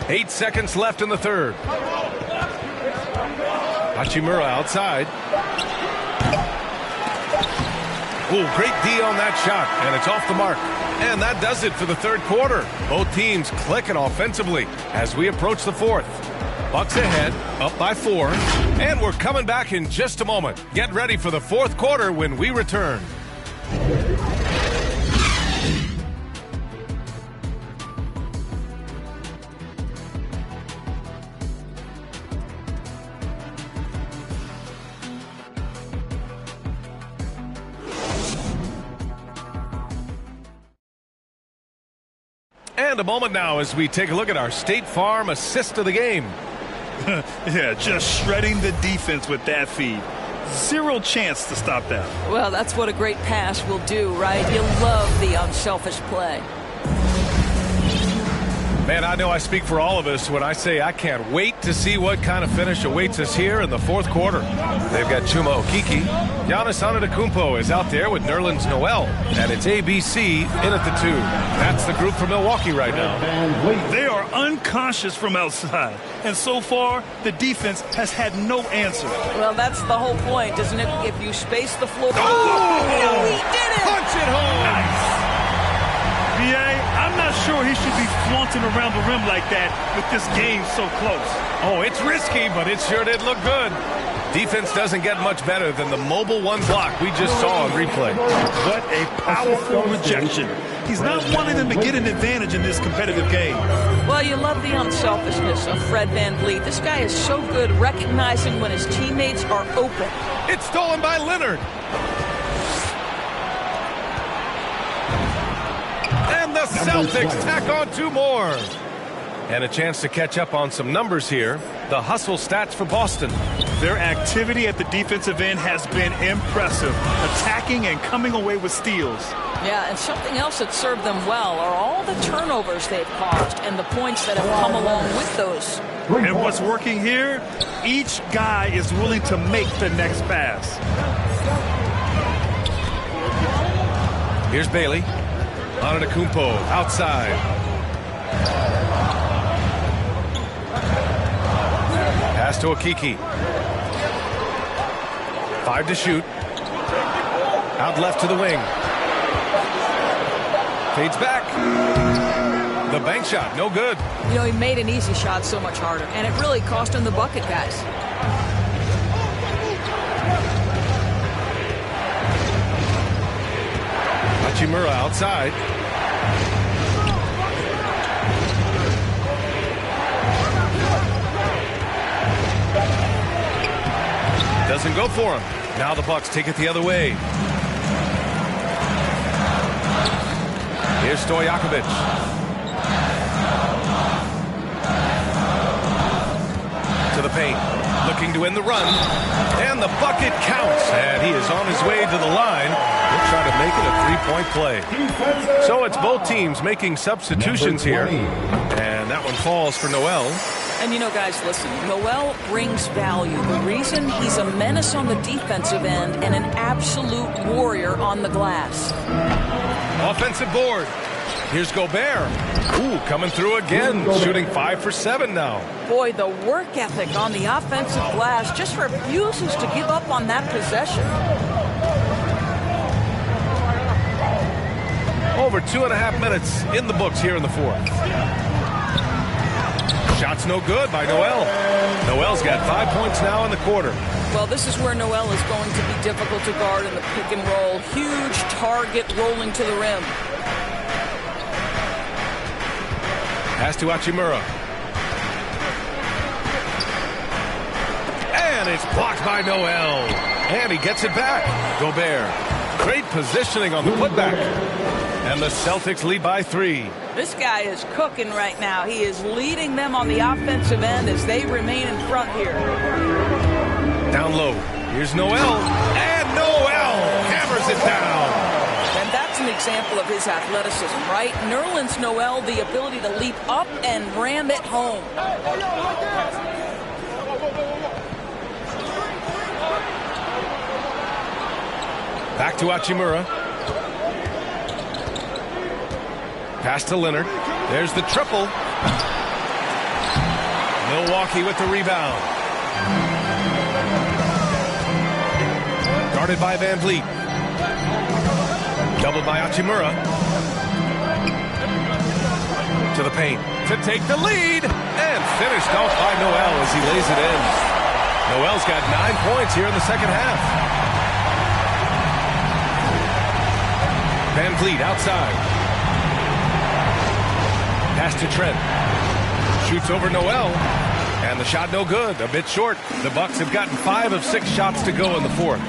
8 seconds left in the third. Hachimura outside. Ooh, great D on that shot, and it's off the mark. And that does it for the third quarter. Both teams clicking offensively as we approach the fourth. Bucks ahead, up by 4, and we're coming back in just a moment. Get ready for the fourth quarter when we return. And a moment now as we take a look at our State Farm assist of the game. Yeah, just shredding the defense with that feed. 0 chance to stop that. Well, that's what a great pass will do, right? You love the unselfish play. Man, I know I speak for all of us when I say I can't wait to see what kind of finish awaits us here in the fourth quarter. They've got Chuma Okeke. Giannis Antetokounmpo is out there with Nerlens Noel. And it's ABC in at the 2. That's the group for Milwaukee right now. They are unconscious from outside. And so far, the defense has had no answer. Well, that's the whole point, isn't it? If you space the floor. Oh! He did it! Punch it home! Nice. I'm not sure he should be flaunting around the rim like that with this game so close. Oh, it's risky, but it sure did look good. Defense doesn't get much better than the mobile 1 block we just saw on replay. What a powerful rejection. He's not wanting them to get an advantage in this competitive game. Well, you love the unselfishness of Fred VanVleet. This guy is so good recognizing when his teammates are open. It's stolen by Leonard. The Celtics tack on 2 more. And a chance to catch up on some numbers here. The hustle stats for Boston. Their activity at the defensive end has been impressive. Attacking and coming away with steals. Yeah, and something else that served them well are all the turnovers they've caused and the points that have come along with those. And what's working here? Each guy is willing to make the next pass. Here's Bailey. Antetokounmpo outside. Pass to Okeke. 5 to shoot. Out left to the wing. Fades back. The bank shot, no good. You know, he made an easy shot so much harder, and it really cost him the bucket, guys. Hachimura outside. Doesn't go for him. Now the Bucks take it the other way. Here's Stojakovic. To the paint. Looking to end the run. And the bucket counts. And he is on his way to the line. He'll try to make it a 3-point play. So it's both teams making substitutions here. And that one falls for Noel. And you know, guys, listen, Noel brings value. The reason he's a menace on the defensive end and an absolute warrior on the glass. Offensive board. Here's Gobert. Ooh, coming through again, shooting 5 for 7 now. Boy, the work ethic on the offensive glass just refuses to give up on that possession. Over 2.5 minutes in the books here in the fourth. Shot's no good by Noel. Noel's got 5 points now in the quarter. Well, this is where Noel is going to be difficult to guard in the pick and roll. Huge target rolling to the rim. Pass to Hachimura. And it's blocked by Noel. And he gets it back. Gobert. Great positioning on the putback. And the Celtics lead by 3. This guy is cooking right now. He is leading them on the offensive end as they remain in front here. Down low. Here's Noel. And Noel hammers it down. And that's an example of his athleticism, right? Nerlens Noel, the ability to leap up and ram it home. Back to Hachimura. Pass to Leonard. There's the triple. Milwaukee with the rebound. Guarded by Van Vliet. Doubled by Hachimura. To the paint. To take the lead. And finished off by Noel as he lays it in. Noel's got 9 points here in the second half. Van Vliet outside. Pass to Trent. Shoots over Noel. And the shot no good. A bit short. The Bucks have gotten 5 of 6 shots to go in the fourth.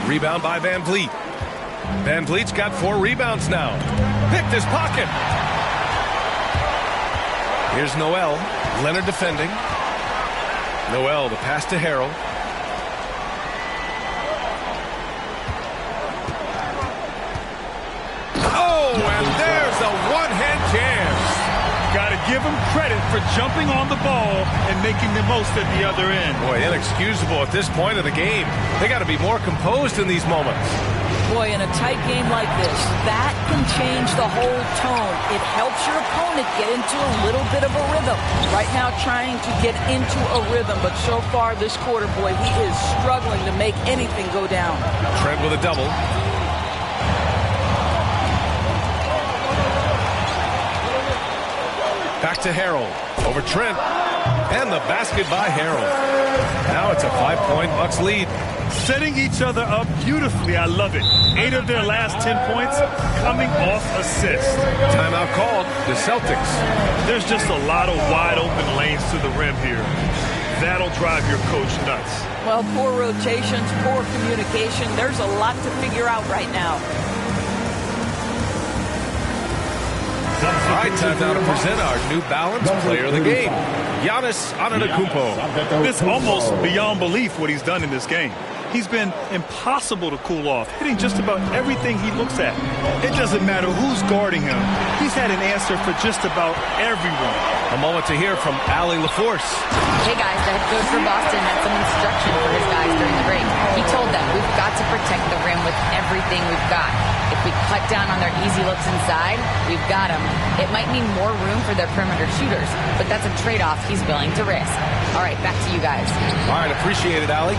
Rebound by Van Vliet. Van Vliet's got 4 rebounds now. Picked his pocket. Here's Noel. Leonard defending. Noel, the pass to Harrell. And there's a one-hand jam. Got to give him credit for jumping on the ball and making the most at the other end. Boy, inexcusable at this point of the game. They got to be more composed in these moments. Boy, in a tight game like this, that can change the whole tone. It helps your opponent get into a little bit of a rhythm. Right now, trying to get into a rhythm, but so far this quarter, boy, he is struggling to make anything go down. Trent with a double. Back to Harrell. Over Trent. And the basket by Harrell. Now it's a 5-point Bucks lead. Setting each other up beautifully. I love it. 8 of their last 10 points coming off assists. Timeout called. The Celtics. There's just a lot of wide open lanes to the rim here. That'll drive your coach nuts. Well, poor rotations, poor communication. There's a lot to figure out right now. All right, time now to present our New Balance Player of the Game, Giannis Antetokounmpo. It's almost beyond belief what he's done in this game. He's been impossible to cool off, hitting just about everything he looks at. It doesn't matter who's guarding him. He's had an answer for just about everyone. A moment to hear from Allie LaForce. Hey guys, the head coach for Boston had some instruction for his guys during the break. He told them, we've got to protect the rim with everything we've got. If we cut down on their easy looks inside, we've got them. It might mean more room for their perimeter shooters, but that's a trade-off he's willing to risk. All right, back to you guys. All right, appreciate it, Allie.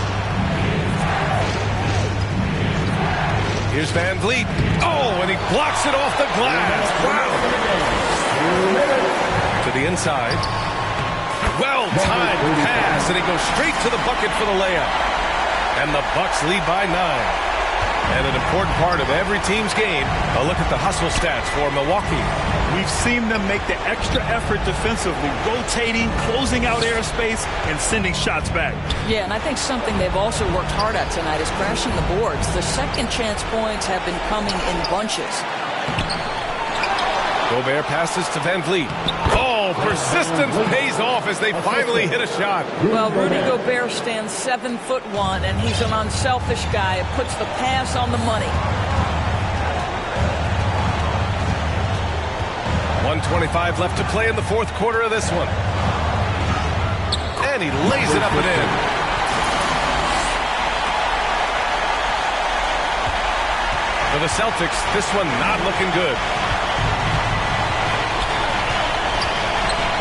Here's Van Vliet. Oh, and he blocks it off the glass. Wow. To the inside. Well-timed pass, and he goes straight to the bucket for the layup. And the Bucks lead by 9. And an important part of every team's game, a look at the hustle stats for Milwaukee. We've seen them make the extra effort defensively, rotating, closing out airspace, and sending shots back. Yeah, and I think something they've also worked hard at tonight is crashing the boards. The second chance points have been coming in bunches. Gobert passes to Van Vliet. Oh, persistence pays off as they finally hit a shot. Well, Rudy Gobert stands 7'1", and he's an unselfish guy. It puts the pass on the money. 1:25 left to play in the fourth quarter of this one. And he lays it up and in. For the Celtics, this one not looking good.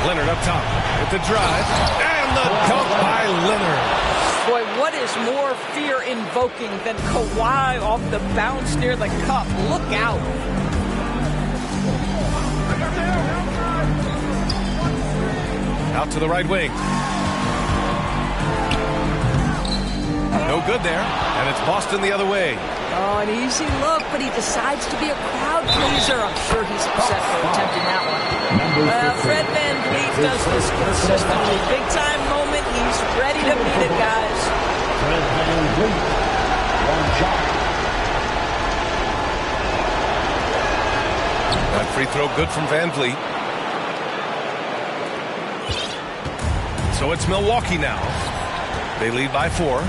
Leonard up top with the drive. And the dunk by Leonard. Boy, what is more fear-invoking than Kawhi off the bounce near the cup? Look out. Out to the right wing. No good there, and it's Boston the other way. Oh, an easy look, but he decides to be a crowd pleaser. I'm sure he's upset for attempting that one. Fred VanVleet does this consistently. Big-time moment, he's ready to beat it, guys. Fred VanVleet, one shot. That free throw good from VanVleet. So it's Milwaukee now. They lead by 4.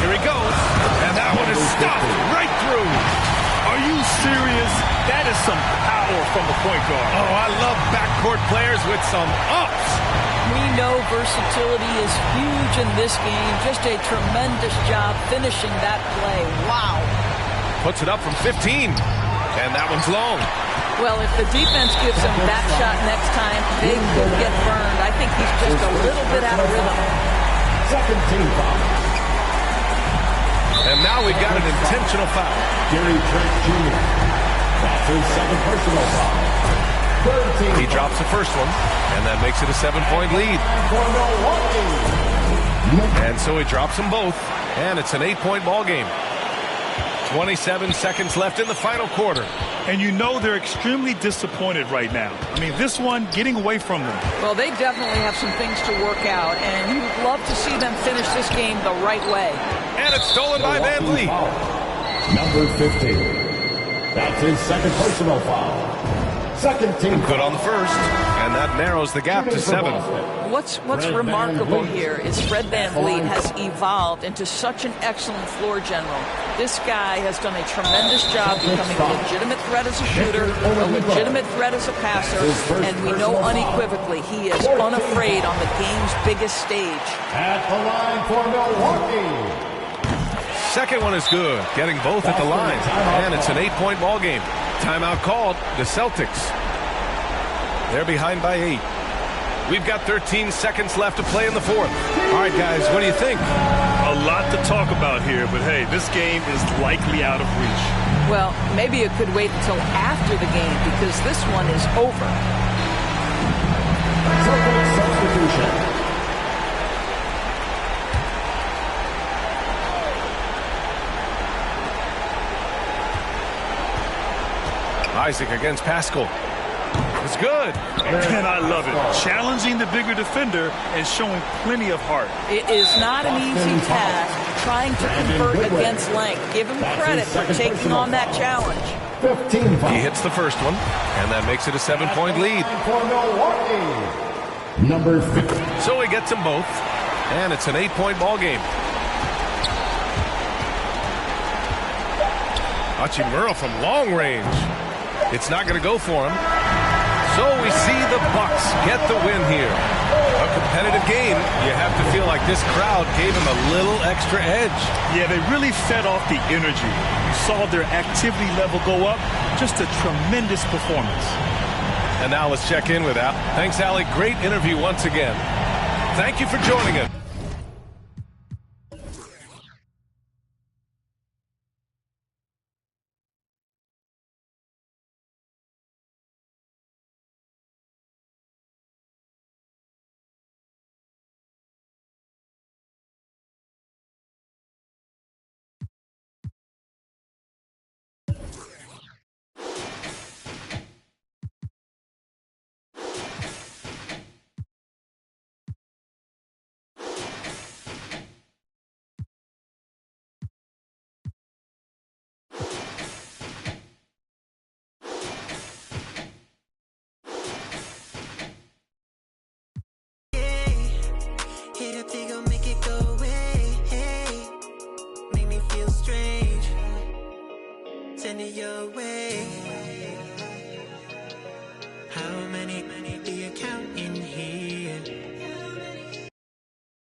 Here he goes. And that one is stopped right through. Are you serious? That is some power from the point guard. Oh, I love backcourt players with some ups. We know versatility is huge in this game. Just a tremendous job finishing that play. Wow. Puts it up from 15. And that one's long. Well, if the defense gives him that shot next time, they could get burned. I think he's just a little bit out of rhythm. Second team foul. And now we've got an intentional foul. Gary Trent Jr. That's his second personal foul. Third team. He drops the first one, and that makes it a 7-point lead. For Milwaukee. And so he drops them both, and it's an 8-point ball game. 27 seconds left in the final quarter. And you know they're extremely disappointed right now. I mean, this one getting away from them. Well, they definitely have some things to work out, and you'd love to see them finish this game the right way. And it's stolen by VanVleet. Number 15. That's his second personal foul. Second team. Good on the first, and that narrows the gap to 7. What's remarkable here is Fred VanVleet has evolved into such an excellent floor general. This guy has done a tremendous job becoming a legitimate threat as a shooter, a legitimate threat as a passer, and we know unequivocally he is unafraid on the game's biggest stage. At the line for Milwaukee. Second one is good, getting both at the line, and it's an 8-point ball game. Timeout called, the Celtics. They're behind by 8. We've got 13 seconds left to play in the fourth. All right, guys, what do you think? A lot to talk about here, but hey, this game is likely out of reach. Well, maybe it could wait until after the game because this one is over. Substitution. Isaac against Pascal. It's good. And I love it. Challenging the bigger defender and showing plenty of heart. It is not an easy task trying to convert against length. Give him credit for taking on that challenge. 15 He hits the first one, and that makes it a 7-point lead. For Milwaukee. Number 50. So he gets them both, and it's an 8-point ball game. Hachimura from long range. It's not going to go for him. So we see the Bucks get the win here. A competitive game. You have to feel like this crowd gave him a little extra edge. Yeah, they really fed off the energy. You saw their activity level go up. Just a tremendous performance. And now let's check in with Al. Thanks, Allie. Great interview once again. Thank you for joining us. Hit up, they gon' make it go away. Hey, make me feel strange. Send it your way.